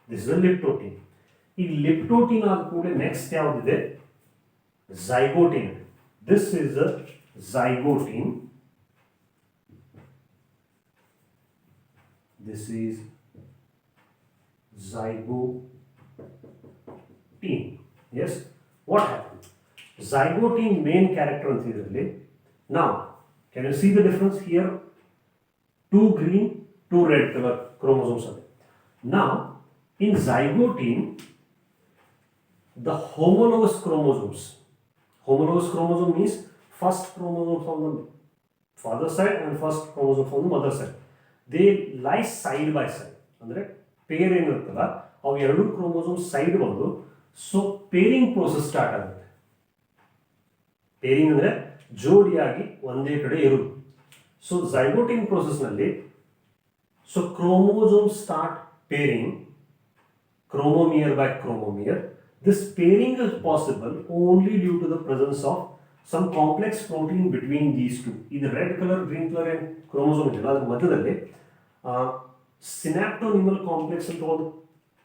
This is a leptotene. ಈ leptotene ಆದ ಕೂಡಲೇ next ಯಾವುದಿದೆ? Zygotene. This is a zygotene. This is zygotene. Yes. What happened? Zygotine main character ಅಂತ ಇದರಲ್ಲಿ. Now, can you see the difference here? 2 green, 2 red color chromosomes are there. Now, in zygotine, the homologous chromosomes. Homologous chromosome means first chromosome from the father side and first chromosome from the mother side. They lie side by side. ಅಂದರೆ pair ಏನಿರುತ್ತಲ್ಲ ಅವು ಎರಡು chromosome side ಬಂದು so pairing process start ಆಗುತ್ತೆ. Pairing ಅಂದರೆ ಜೋಡಿಯಾಗಿ ಒಂದೇ ಕಡೆ ಇರುವುದು. ಸೊ ಝೈಗೋಟಿನ್ ಪ್ರೋಸೆಸ್ನಲ್ಲಿ so chromosome start pairing chromomere by chromomere. This pairing is possible only due to the presence of some complex protein between these two. ಇದು red colour green colour ಏನು chromosome ಇದೆಯಲ್ಲ ಅದ್ರ ಮಧ್ಯದಲ್ಲಿ ಸಿನಾಪ್ಟೋನಿಮಲ್ ಕಾಂಪ್ಲೆಕ್ಸ್ ಅಂತ ಒಂದು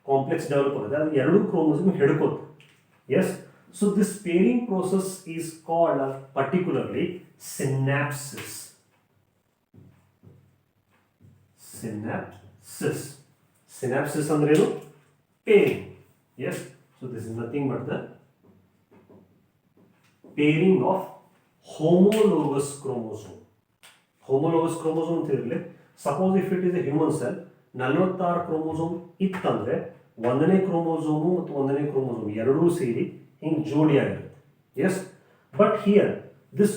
complex develop ಆಗುತ್ತೆ. ಅದು ಎರಡು ಕ್ರೋಮೋಸೋಮ್ ಹಿಡ್ಕೋದು. Yes. So this pairing process is called particularly synapsis. Synapsis. Synapsis ಅಂದ್ರೆ ಏನು? Pairing. Yes. So this is nothing but the pairing of homologous chromosome. Homologous chromosome ಅಂತ ಇರಲಿ. Suppose if it is a human cell 46 chromosome ಇತ್ತಂದರೆ ಒಂದನೇ chromosome ಮತ್ತು ಒಂದನೇ chromosome ಎರಡೂ ಸೇರಿ ಹಿಂಗೆ ಜೋಡಿಯಾಗಿರುತ್ತೆ. Yes. But here, this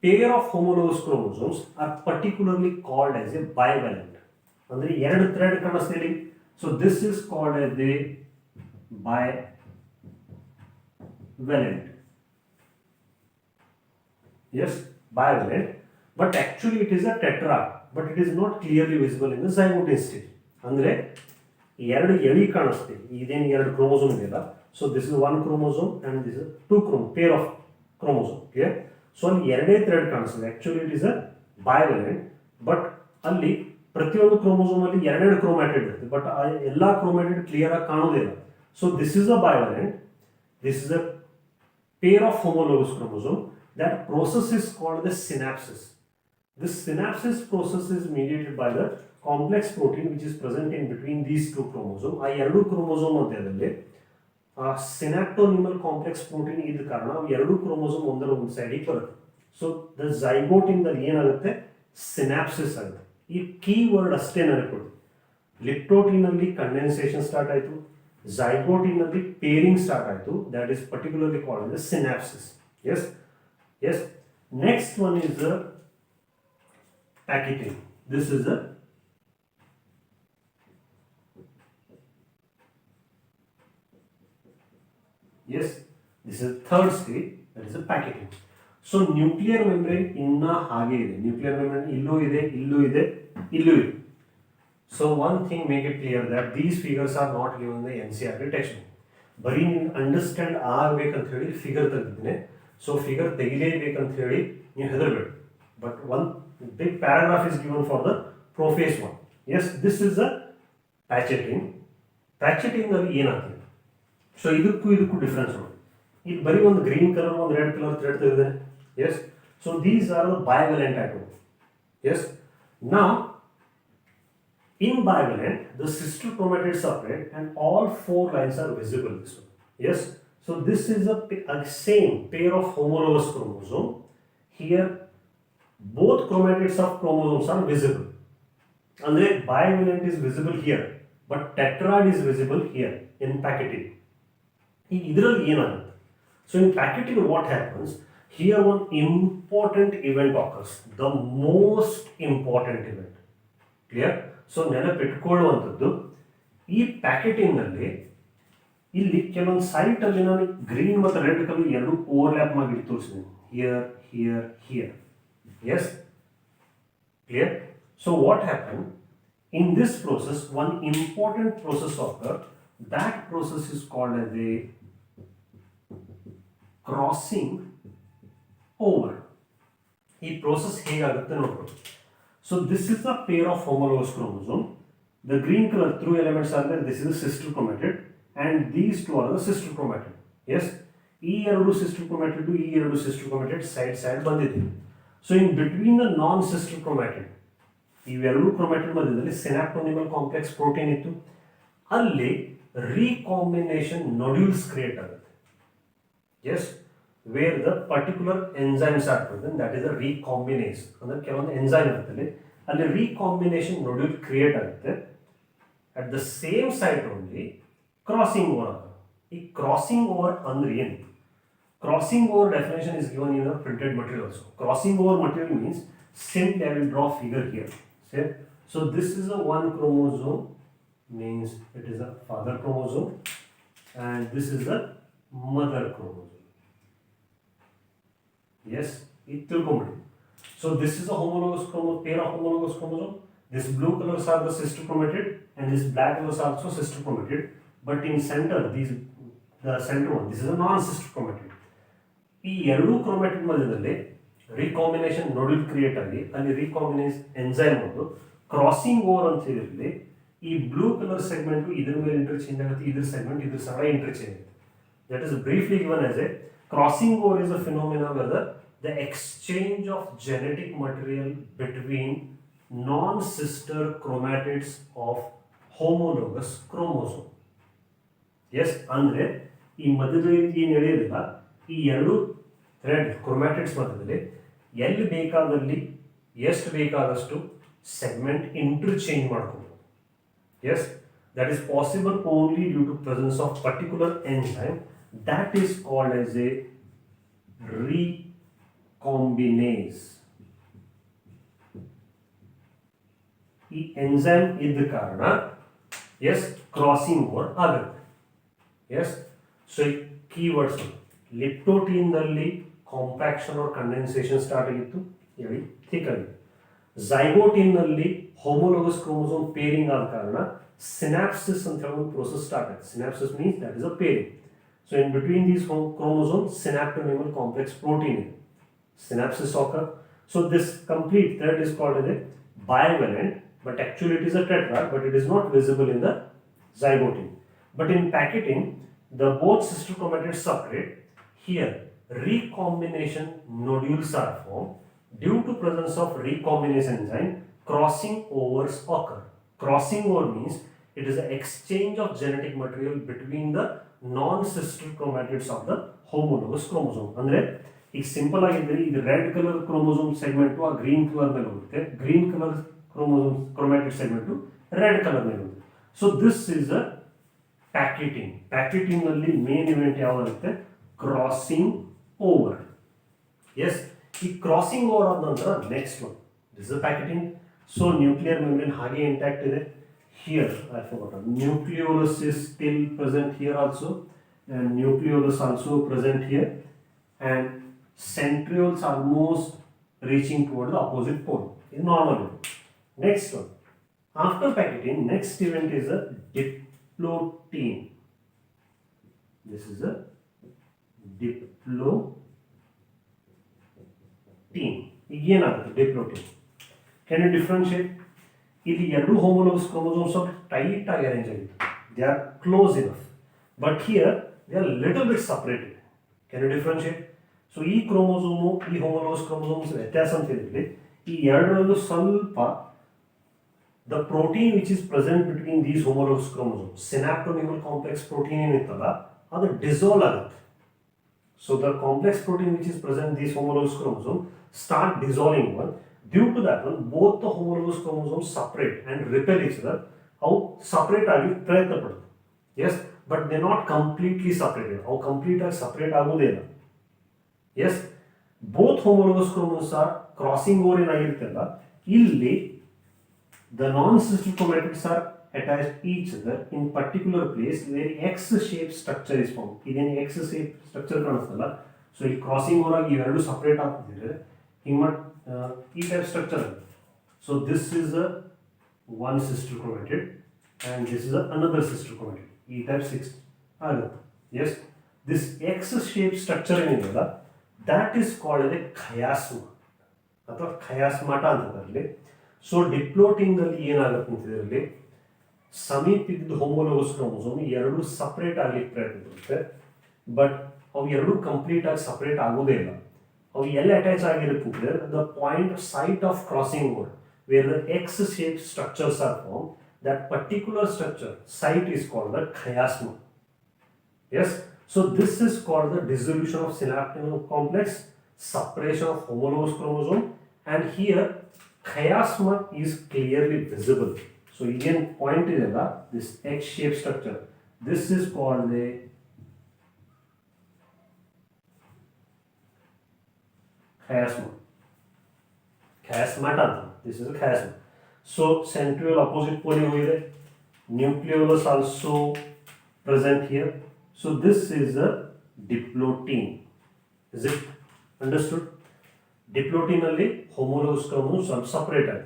pair of homologous chromosomes are particularly called as a bivalent. ಅಂದರೆ ಎರಡು thread ಕಾಣಿಸ್ತೀರಿ. So this is called as the bivalent. Yes, bivalent. But actually it is a tetrad. But it is not clearly visible in the zygote stage. ಅಂದರೆ ಎರಡು ಎಳಿ ಕಾಣಿಸ್ತೀವಿ. ಇದೇನು ಎರಡು chromosome ಇದೆಯಲ್ಲ. So this is one chromosome and this is two pair of chromosome. Okay. So ಅಲ್ಲಿ ಎರಡೇ thread ಕಾಣಿಸ್ತದೆ. Actually it is a bivalent. But ಅಲ್ಲಿ ಪ್ರತಿಯೊಂದು ಕ್ರೋಮೋಸೋಮ್ ಅಲ್ಲಿ ಎರಡೆರಡು ಕ್ರೋಮ್ಯಾಟಿಡ್ ಇರುತ್ತೆ. ಬಟ್ ಆ ಎಲ್ಲ ಕ್ರೋಮ್ಯಾಟಿಡ್ ಕ್ಲಿಯರ್ ಆಗಿ ಕಾಣೋದಿಲ್ಲ. So this is a bivalent. This is a pair of homologous chromosome. That process is called the synapsis. This synapsis process is mediated by the complex protein which is present in between these two chromosomes. ಆ ಎರಡು chromosome ಮಧ್ಯದಲ್ಲಿ ಸಿನಾಪ್ಟೋನಿಮಲ್ complex protein ಇದ್ದ ಕಾರಣ ಎರಡು chromosome ಒಂದರ ಒಂದು ಸೈಡಿಗೆ ಬರುತ್ತೆ. ಸೊ ದ ಝೈಗೋಟ್ ಇಂದ ಏನಾಗುತ್ತೆ, ಸಿನಾಪ್ಸಿಸ್ ಆಗುತ್ತೆ. ಈ ಕೀವರ್ಡ್ ಅಷ್ಟೇ ನೆನಪಿಡಿ. ಲಿಪ್ಟೋಟಿನಲ್ಲಿ ಕಂಡೆನ್ಸೇಷನ್ ಸ್ಟಾರ್ಟ್ ಆಯಿತು, ಝೈಗೋಟಿನಲ್ಲಿ ಪೇರಿಂಗ್ ಸ್ಟಾರ್ಟ್ ಆಯಿತು. That is particularly called the synapsis. Yes yes next one is the pachytene. This is the yes, this is third stage, that is the packaging. So nuclear membrane inna hage ide, nuclear membrane illu ide, illu ide, illu ide. So one thing, make it clear that these figures are not given in the NCERT textbook. Bari you understand ಆಗಬೇಕಂತ ಹೇಳಿ figure ತೆಗೆದಿದ್ದೇನೆ. So figure ತೆಗಿಲೇಬೇಕಂತ ಹೇಳಿ ನೀವು ಹೆದರಬೇಡಿ. But one big paragraph is given for the prophase one. Yes, this is the pachytene. Pachytene ಅಲ್ಲಿ ಏನಾಗ್ತದೆ, so ಇದಕ್ಕೂ ಡಿಫ್ರೆನ್ಸ್ ನೋಡಿ. ಇಲ್ಲಿ ಬರೀ ಒಂದು ಗ್ರೀನ್ ಕಲರ್ ಒಂದು ರೆಡ್ ಕಲರ್ ಥ್ರೆಡ್ ತೆಗೆದಿದೆ. Yes, so these are the bivalent atoms. Yes, now in bivalent the sister chromatids separate and all four lines are visible. This one. Yes, so this is a same pair of homologous chromosome. Here both chromatids of chromosomes are visible. Andre bivalent is visible here, but tetrad is visible here in packeting. ಇದರಲ್ಲಿ ಏನಾಗುತ್ತೆ, so in pachytene what happens, here one important event occurs, the most important event. Clear? So ನೆನಪಿಟ್ಕೊಳ್ಳುವಂಥದ್ದು, ಈ ಪ್ಯಾಕೆಟಿಂಗ್ನಲ್ಲಿ ಇಲ್ಲಿ ಕೆಲವೊಂದು ಸೈಟಲ್ಲಿ ನಾನು green ಮತ್ತು red colour ಎರಡು ಓವರ್ಲ್ಯಾಪ್ ಮಾಡಿ ತೋರಿಸಿದ್ದೀನಿ. Here here here. Yes, clear? So what happen in this process, one important process occur. That process is called as a crossing over. ಈ process ಹೇಗಾಗುತ್ತೆ ನೋಡ್ಬೋದು. So this is a pair of homologous chromosome. The green color through elements are there. This is the sister chromatid and these two are the sister chromatid. Yes, ಈ ಎರಡು sister chromatid, ಈ ಎರಡು sister chromatid side ಬಂದಿದೆ. So in between the non sister chromatid, ಇವೆರಡು chromatid ಮಧ್ಯದಲ್ಲಿ ಸಿನಾಪ್ಟೋನಿಮಲ್ complex protein ಇತ್ತು. ಅಲ್ಲಿ recombination nodules create ಆಗುತ್ತೆ. Yes, where the particular enzymes are present, that is a recombinase. ಅಂದ್ರೆ ಕೆಲವೊಂದು ಎಂಜೈಮ್ ಇರುತ್ತೆ, ಅಲ್ಲಿ recombination nodule ಕ್ರಿಯೇಟ್ ಆಗುತ್ತೆ. at the same site only crossing over ಆಗುತ್ತೆ. ಈ crossing over ಅಂದ್ರೆ ಏನು? Crossing over definition is given in the printed material also. Crossing over material means, simply I will draw figure here. See? So this is a one chromosome, means it is a father chromosome, and this is the mother chromosome. Yes, it will come. So this is a homologous chromosome, pair of homologous chromosome. This blue colors are the sister chromatid and this black colors are also sister chromatid. But in center, the center one, this is a non-sister chromatid. ಈ ಎರಡು ಕ್ರೋಮ್ಯಾಟಿಡ್ ಮಧ್ಯದಲ್ಲಿ recombination ನೊಡ್ಯೂಲ್ create ಆಗಿ ಅಲ್ಲಿ ರಿಕಾಂಬಿನೇಸ್ enzyme ಒಂದು crossing over ಅಂತ ಹೇಳಿದ್ರೆ, ಈ blue colour segment ಇದ್ರ ಮೇಲೆ ಇಂಟರ್ಚೇಂಜ್ ಆಗುತ್ತೆ, ಇದ್ರ ಸೆಗ್ಮೆಂಟ್ ಇದ್ರ ಸಹ ಇಂಟರ್ಚೇಂಜ್ ಆಗುತ್ತೆ. That is briefly given as a crossing over is a phenomena whether the exchange of genetic material between non sister chromatids of homologous chromosome. Yes, ಅಂದ್ರೆ ಈ ಮಧ್ಯದಲ್ಲಿ ಏನು ನಡೆಯೋದಿಲ್ಲ, ಈ ಎರಡು ಥ್ರೆಡ್ ಕ್ರೋಮ್ಯಾಟಿಡ್ಸ್ ಮಧ್ಯದಲ್ಲಿ ಎಲ್ಲಿ ಬೇಕಾದಲ್ಲಿ ಎಷ್ಟು ಬೇಕಾದಷ್ಟು ಸೆಗ್ಮೆಂಟ್ ಇಂಟರ್ಚೇಂಜ್ ಮಾಡ್ಕೋಬಹುದು. Yes, that is possible only due to presence of particular enzyme that is called as a recombinase. ಈ ಎಂಜೈಮ್ ಇದ್ದ ಕಾರಣ ಎಸ್ ಕ್ರಾಸಿಂಗ್ ಓವರ್ ಆಗುತ್ತೆ. ಎಸ್ ಸೊ ಈ ಕೀವರ್ಡ್ಸ್ ಲಿಪ್ಟೋಟೀನ್ದಲ್ಲಿ ಕಾಂಪ್ಯಾಕ್ಷನ್ ಆರ್ ಕಂಡೆನ್ಸೇಷನ್ ಸ್ಟಾರ್ಟ್ ಆಗಿತ್ತು, ಹೇಳಿ ಥಿಕ್ ಆಗಿದೆ. ಝೈಗೋಟೀನ್ನಲ್ಲಿ ಹೋಮೋಲೋಗಸ್ ಕ್ರೋಮೋಸೋಮ್ ಪೇರಿಂಗ್ ಆದ ಕಾರಣ ಸಿನಾಪ್ಸಿಸ್ ಅಂತ ಹೇಳೋ ಒಂದು ಪ್ರೋಸೆಸ್ ಸ್ಟಾರ್ಟ್ ಆಗುತ್ತೆ. Synopsis means that is a pairing. So in between these chromosomes synaptonemal complex protein is synapses occur. So this complete thread is called as a bivalent, but actually it is a tetrad, but it is not visible in the zygotine. But in packeting, the both sister chromatids separate. Here recombination nodules are formed due to presence of recombinase enzyme. Crossing overs occur. Crossing over means it is an exchange of genetic material between the non-sister chromatids of the homologous chromosome. ಅಂದ್ರೆ ಈಗ simple ಆಗಿದ್ರೆ ಇದು red colour chromosome segment ಆ green colour ಮೇಲೆ ಹೋಗುತ್ತೆ, green colour chromosome chromatid segment red colour ಮೇಲೆ ಹೋಗುತ್ತೆ. So this is a pachytene. Pachytene ನಲ್ಲಿ ಮೇನ್ ಇವೆಂಟ್ ಯಾವ್ದಾಗುತ್ತೆ? Crossing over. ಎಸ್, ಈ ಕ್ರಾಸಿಂಗ್ ಓವರ್ ಆದ ನಂತರ next one this is pachytene. So nuclear membrane ಹಾಗೆ ಇಂಟ್ಯಾಕ್ಟ್ ಇದೆ. Here I forgot, nucleolus is still present here also, and nucleolus also present here, and centrioles almost reaching toward the opposite pole in normal. Next one, after packeting, next event is a diplotin. This is a diplotin. Again, diplotin. Can you differentiate? ಇಲ್ಲಿ ಎರಡು homologous chromosomes tight ಆಗಿ arrange ಆಗಿತ್ತು. They are close enough, but here they are little bit separated. Can you differentiate? So ಈ chromosome ಈ homologous chromosomes ವ್ಯತ್ಯಾಸ ಅಂತ ಹೇಳಿದ್ರೆ ಈ ಎರಡರಲ್ಲೂ ಸ್ವಲ್ಪ the protein which is present between these homologous chromosome, synaptonemal complex protein ಏನಿತ್ತಲ್ಲ ಅದು ಡಿಸಾಲ್ವ್ ಆಗುತ್ತೆ. So the complex protein which is present these homologous chromosome start dissolving one. Due to that one, both the homologous chromosomes separate and repel each other. How separate ಆಗಿ ಪ್ರಯತ್ನ ಪಡುತ್ತೆ. Yes, but they not completely separated. ಅವು complete ಆಗಿ separate ಆಗೋದೇ ಇಲ್ಲ. Yes, both homologous chromosomes are crossing over ಏನಾಗಿರುತ್ತಲ್ಲ, ಇಲ್ಲಿ the non sister chromatids are attached each other in particular place where X shape structure is form. ಇದೇನು X shape structure ಕಾಣಿಸ್ತಲ್ಲ, so ಈ crossing over ಆಗಿ ಇವೆರಡು separate ಆಗ್ತಿದ್ರೆ ಹಿಂಗೆ ಈ type structure. So this is a one sister chromatid and this is another sister chromatid. ಈ type 6 ಆಗುತ್ತೆ. Yes, this X shape structure ಏನಿದೆಯಲ್ಲ that is called a chiasma ಅಥವಾ ಖಯಾಸ್ಮಾಟ ಅಂತದಲ್ಲಿ. ಸೊ ಡಿಪ್ಲೋಟಿನ್ನಲ್ಲಿ ಏನಾಗುತ್ತೆ ಅಂತ ಇದರಲ್ಲಿ ಸಮೀಪಿದ್ದ ಹೋಮೋಲೋಗಸ್ ಕ್ರೋಮೋಸೋಮ್ ಎರಡು ಸಪರೇಟ್ ಆಗಲಿಕ್ಕೆ ಪ್ರಯತ್ನ ಪಡುತ್ತೆ, ಬಟ್ ಅವು ಎರಡು ಕಂಪ್ಲೀಟ್ ಆಗಿ ಸಪರೇಟ್ ಆಗೋದೇ ಇಲ್ಲ. ಅವು ಎಲ್ಲಿ ಅಟ್ಯಾಚ್ ಆಗಿರುತ್ತೆ the point site of crossing over where the X shape structures are form. That particular structure site is called the chiasma. Yes, so this is called the dissolution of synaptic complex, separation of homologous chromosome, and here chiasma is clearly visible. So again point is this X-shaped structure. This is called the chiasma. Chiasmata. This is a chiasma. So centriole opposite pole here, nucleolus also present here. So this is a diplotin. Is it understood? Diplotin alli homologous chromosomes are separated.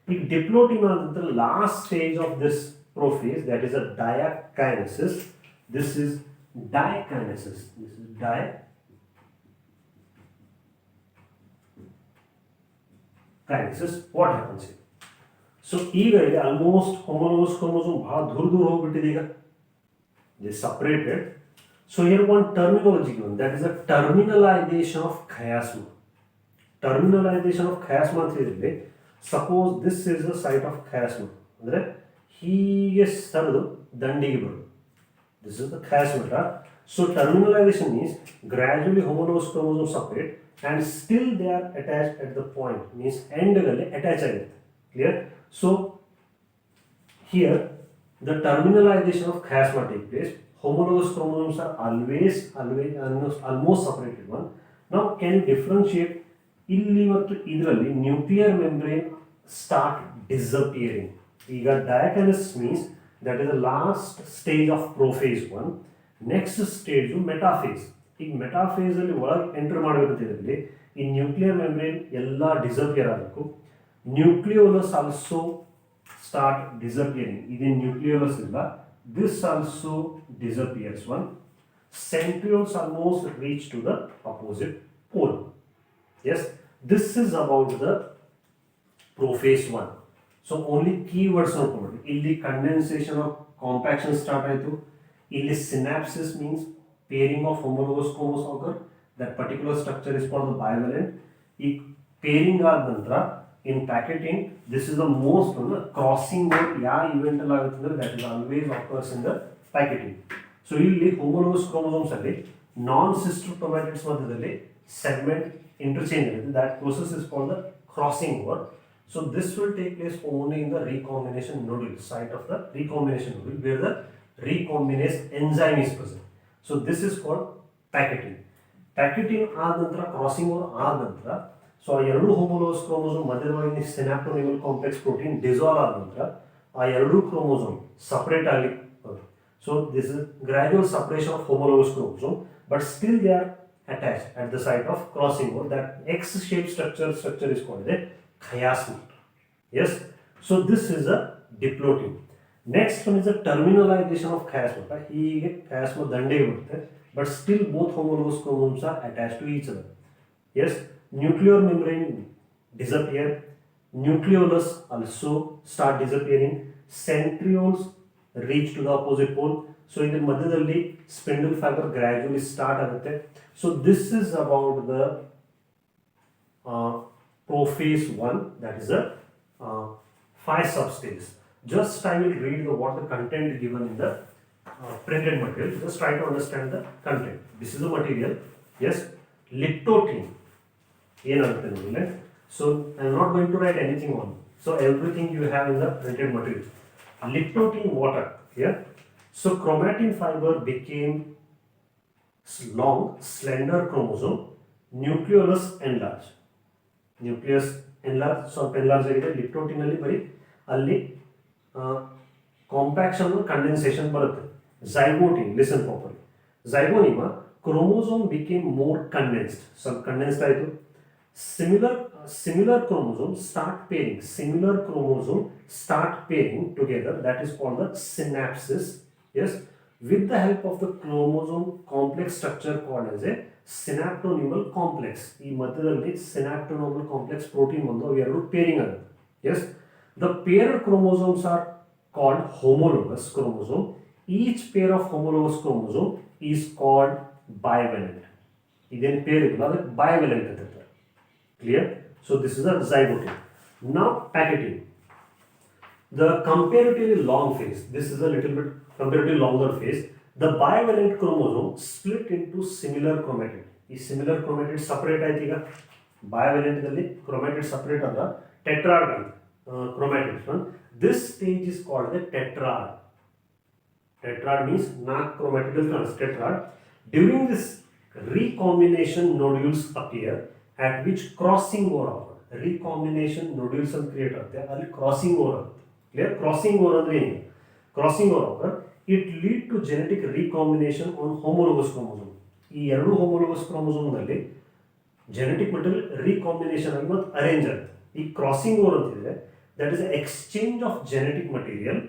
If diplotin is the last stage of this prophase, that is a diakinesis. This is diakinesis. This is diakinesis. What happens here? So ಈಗ ಇದೆ almost homologous chromosome ಭಾಳ ದೂರ ಹೋಗ್ಬಿಟ್ಟಿದೆ. ಈಗ they separated. So here one terminology one that is a terminalisation of chiasma. Terminalisation of chiasma ಅಂತ ಹೇಳಿದ್ರೆ suppose this is the site of chiasma, ಅಂದರೆ ಹೀಗೆ ಸರಿದು ದಂಡಿಗೆ ಬರೋದು. This is the chiasmata. So terminalisation means gradually homologous chromosome separate and still they are attached at the point, means ಎಂಡ್ಗಳಲ್ಲಿ attach ಆಗಿರುತ್ತೆ. Clear? So here the terminalization of chiasma take place. Homologous chromosomes are almost separated one. ನಾವು can differentiate ಇಲ್ಲಿ ಮತ್ತು ಇದರಲ್ಲಿ nuclear membrane start disappearing. ಈಗ diakinesis means that is the last stage of prophase 1. Next stage metaphase. ಈಗ metaphase ಅಲ್ಲಿ ಒಳಗೆ enter ಮಾಡಬೇಕಂತಿದ್ರಲ್ಲಿ ಈ ನ್ಯೂಕ್ಲಿಯರ್ ಮೆಂಬ್ರೇನ್ ಎಲ್ಲ ಡಿಸಪಿಯರ್ ಆಗಬೇಕು. Nucleolus also start disappearing. This nucleolus illa, this also disappears one. Centrioles almost reach to the opposite pole. Yes, this is about the prophase 1. So only keywords are covered. Illi condensation of compaction start aitu. Illi synapsis means pairing of homologous chromosomes occur. That particular structure is called the bivalent. Ee pairing aad nantra in packeting, this is the most crossing mode ಯಾವ event ಅಲ್ಲಿ ಆಗುತ್ತೆ ಅಂದ್ರೆ that is always occurs in the packeting. So ಇಲ್ಲಿ homologous chromosomes ಅಲ್ಲಿ non sister chromatids ಮಧ್ಯದಲ್ಲಿ segment interchange ಇರುತ್ತೆ. That process is called the crossing over. So this will take place only in the recombination nodule site of the recombination nodule where the recombinase enzyme is present. So this is called packeting. Packeting ಆದ ನಂತರ crossing over ಆದ ನಂತರ so ಆ ಎರಡು homologous chromosome ಮಧ್ಯದೊಳಗಿನ synaptonemal complex protein dissolve ಆದ ನಂತರ ಆ ಎರಡು ಕ್ರೋಮೋಸೋಮ್ ಸಪರೇಟ್ ಆಗಿ ಬರುತ್ತೆ. So this is gradual separation of homologous chromosome but still they are attached at the site of crossing over. That X shape structure is called a chiasma. Yes, so this is a diplotin. Next one is the terminalization of chiasma. ಹೀಗೆ chiasma ದಂಡೆಗೆ ಬರುತ್ತೆ but still both homologous chromosomes are attached to each other. Yes, nuclear membrane disappear, nucleolus also start disappearing, centrioles reach to the opposite pole. So in the ಮಧ್ಯದಲ್ಲಿ spindle fiber gradually start ಆಗುತ್ತೆ. So this is about the prophase 1, that is the 5 substages. Just I will read what the content given in the printed material. Just try to understand the content. This is the material. Yes, liptotin. So I am not going to write anything on. So everything you have in the printed material. Liptotin water here. So chromatin fiber became long, slender chromosome. Nucleolus enlarged. Nucleus enlarged. ಸ್ವಲ್ಪ enlarge ಆಗಿದೆ. ಲಿಪ್ಟೋಟಿನ್ ಅಲ್ಲಿ ಬರೀ ಅಲ್ಲಿ compaction condensation ಬರುತ್ತೆ. Zygotene, listen properly. Zygonema chromosome became more condensed. ಸ್ವಲ್ಪ condensed ಆಯಿತು. Similar chromosomes start pairing. Similar chromosome start pairing together. That is called the synapsis. Yes, with the help of the chromosome complex structure called as a synaptonymal complex. ಈ ಮಧ್ಯದಲ್ಲಿ synaptonymal complex protein ಒಂದು ಎರಡು pairing ಆಗುತ್ತೆ. Yes, the paired chromosomes are called homologous chromosome. Each pair of homologous chromosome is called bivalent. ಇದೇನು peer ಇಲ್ಲ ಅದಕ್ಕೆ bivalent ಅಂತ. Clear? So this is a zygote. Now packeting. The comparatively long phase. This is a little bit comparatively longer phase. The bivalent chromosome split into similar chromatid. ಈ similar chromatid separate ಆಯ್ತು. ಈಗ bivalent ದಲ್ಲಿ chromatid separate ಆದ tetrad chromatid. This stage is called the tetrad. Tetrad means 4 chromatidal tetrad. During this recombination nodules appear at which crossing over ಆಗುತ್ತೆ. recombination nodules ಅಂತ create ಆಗುತ್ತೆ, ಅಲ್ಲಿ crossing over ಆಗುತ್ತೆ. Clear? Crossing over ಅಂದ್ರೆ ಏನು? Crossing over ಆಗುತ್ತೆ, it lead to genetic recombination on homologous chromosome. ಈ ಎರಡು ಹೋಮೋಲೋಗಸ್ ಕ್ರೋಮೋಸೋಮ್ನಲ್ಲಿ ಜೆನೆಟಿಕ್ ಮೆಟೀರಿಯಲ್ ರೀಕಾಂಬಿನೇಷನ್ ಆಗಿ ಮತ್ತು ಅರೇಂಜ್ ಆಗುತ್ತೆ. ಈ ಕ್ರಾಸಿಂಗ್ ಓವರ್ ಅಂತಿದೆ, that is exchange of genetic material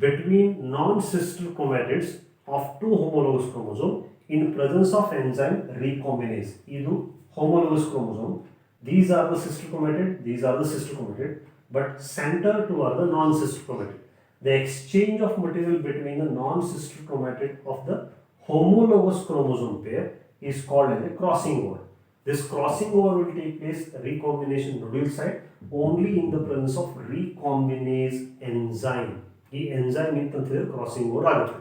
between non sister chromatids of 2 homologous chromosome in presence of enzyme recombinase. ಇದು homologous chromosome. These are the sister chromatid, these are the sister chromatid, but center to are the non-sister chromatid. The exchange of material between the non-sister chromatid of the homologous chromosome pair is called as a crossing over. This crossing over will take place recombination nodule site only in the presence of recombinase enzyme. The enzyme is crossing over ಆಗುತ್ತೆ.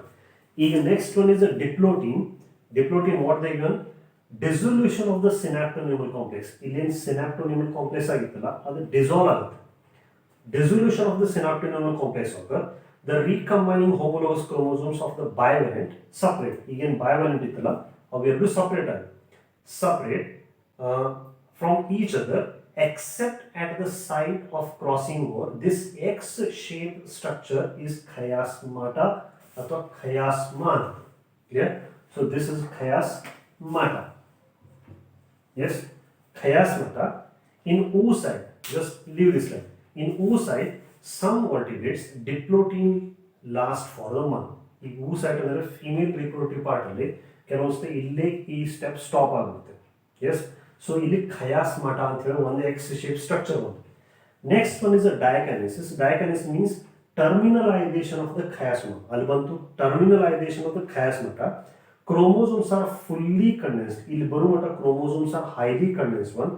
ಈಗ next one is a diplotin. Diplotin what they done? Dissolution of the synaptonymal complex. ಇಲ್ಲೇನು synaptonymal complex ಆಗಿತ್ತಲ್ಲ ಅದು dissolve ಆಗುತ್ತೆ. Dissolution of the synaptonymal complex occur. The recombining homologous chromosomes of the bivalent separate. ಈಗೇನು bivalent ಇತ್ತಲ್ಲ ಅವೆರಡು separate ಆಗುತ್ತೆ. Separate from each other except at the site of crossing over. This X-shaped structure is chiasmata or chiasma. Clear? So this is chiasmata. Yes, chiasmata. In oocyte, just leave this line. In oocyte, some vertebrates diplotin last for a month. ಈ oocyte ಅಂದರೆ female reproductive part ಅಲ್ಲಿ ಕೆಲವೊಂದ್ಸತಿ ಇಲ್ಲೇ ಈ step stop ಆಗುತ್ತೆ. Yes, so ಇಲ್ಲಿ chiasmata ಅಂತ ಹೇಳಿ ಒಂದು ಎಕ್ಸ್ ಶೇಪ್ ಸ್ಟ್ರಕ್ಚರ್ ಬಂತು. Next one is a diakinesis. Diakinesis means terminalisation of the chiasma. ಅಲ್ಲಿ ಬಂತು terminalisation of the chiasmata. Chromosomes are fully condensed. ಇಲ್ಲಿ ಬರುಮಟ chromosomes are highly condensed one.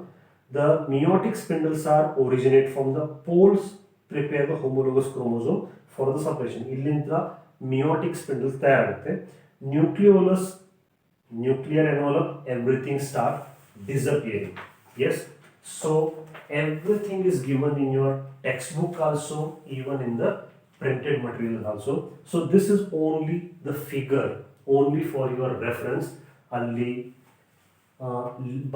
The meiotic spindles are originate from the poles prepare the homologous chromosome for the separation. ಇಲ್ಲಿಂದ meiotic spindles ತಯಾರಾಗುತ್ತೆ. Nucleolus, nuclear envelope, everything start disappearing. Yes, so everything is given in your textbook also, even in the printed material also. So this is only the figure, only for your reference. ಅಲ್ಲಿ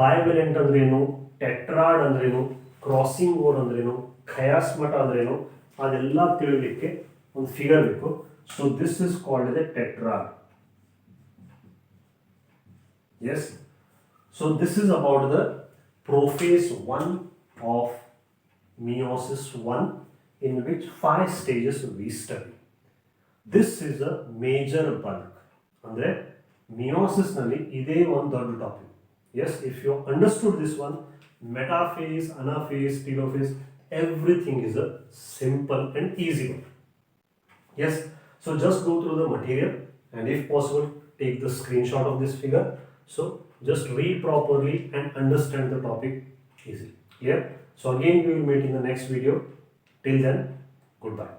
ಬೈವೆಲೆಂಟ್ ಅಂದ್ರೇನು, tetrad ಅಂದ್ರೇನು, crossing over ಅಂದ್ರೇನು, ಖಯಾಸ್ಮಟ ಅಂದ್ರೇನು ಅದೆಲ್ಲ ತಿಳಿಲಿಕ್ಕೆ ಒಂದು figure ಬೇಕು. So this is called a tetrad. Yes, so this is about the prophase 1 of meiosis 1, in which 5 stages we study. This is a major bulk. Andre meiosis nalli ide one doddu topic. Yes, if you understood this one, metaphase, anaphase, telophase, everything is a simple and easy one. Yes, so just go through the material and if possible take the screenshot of this figure. So just read properly and understand the topic easily. Clear? So again we will meet in the next video. Till then, goodbye.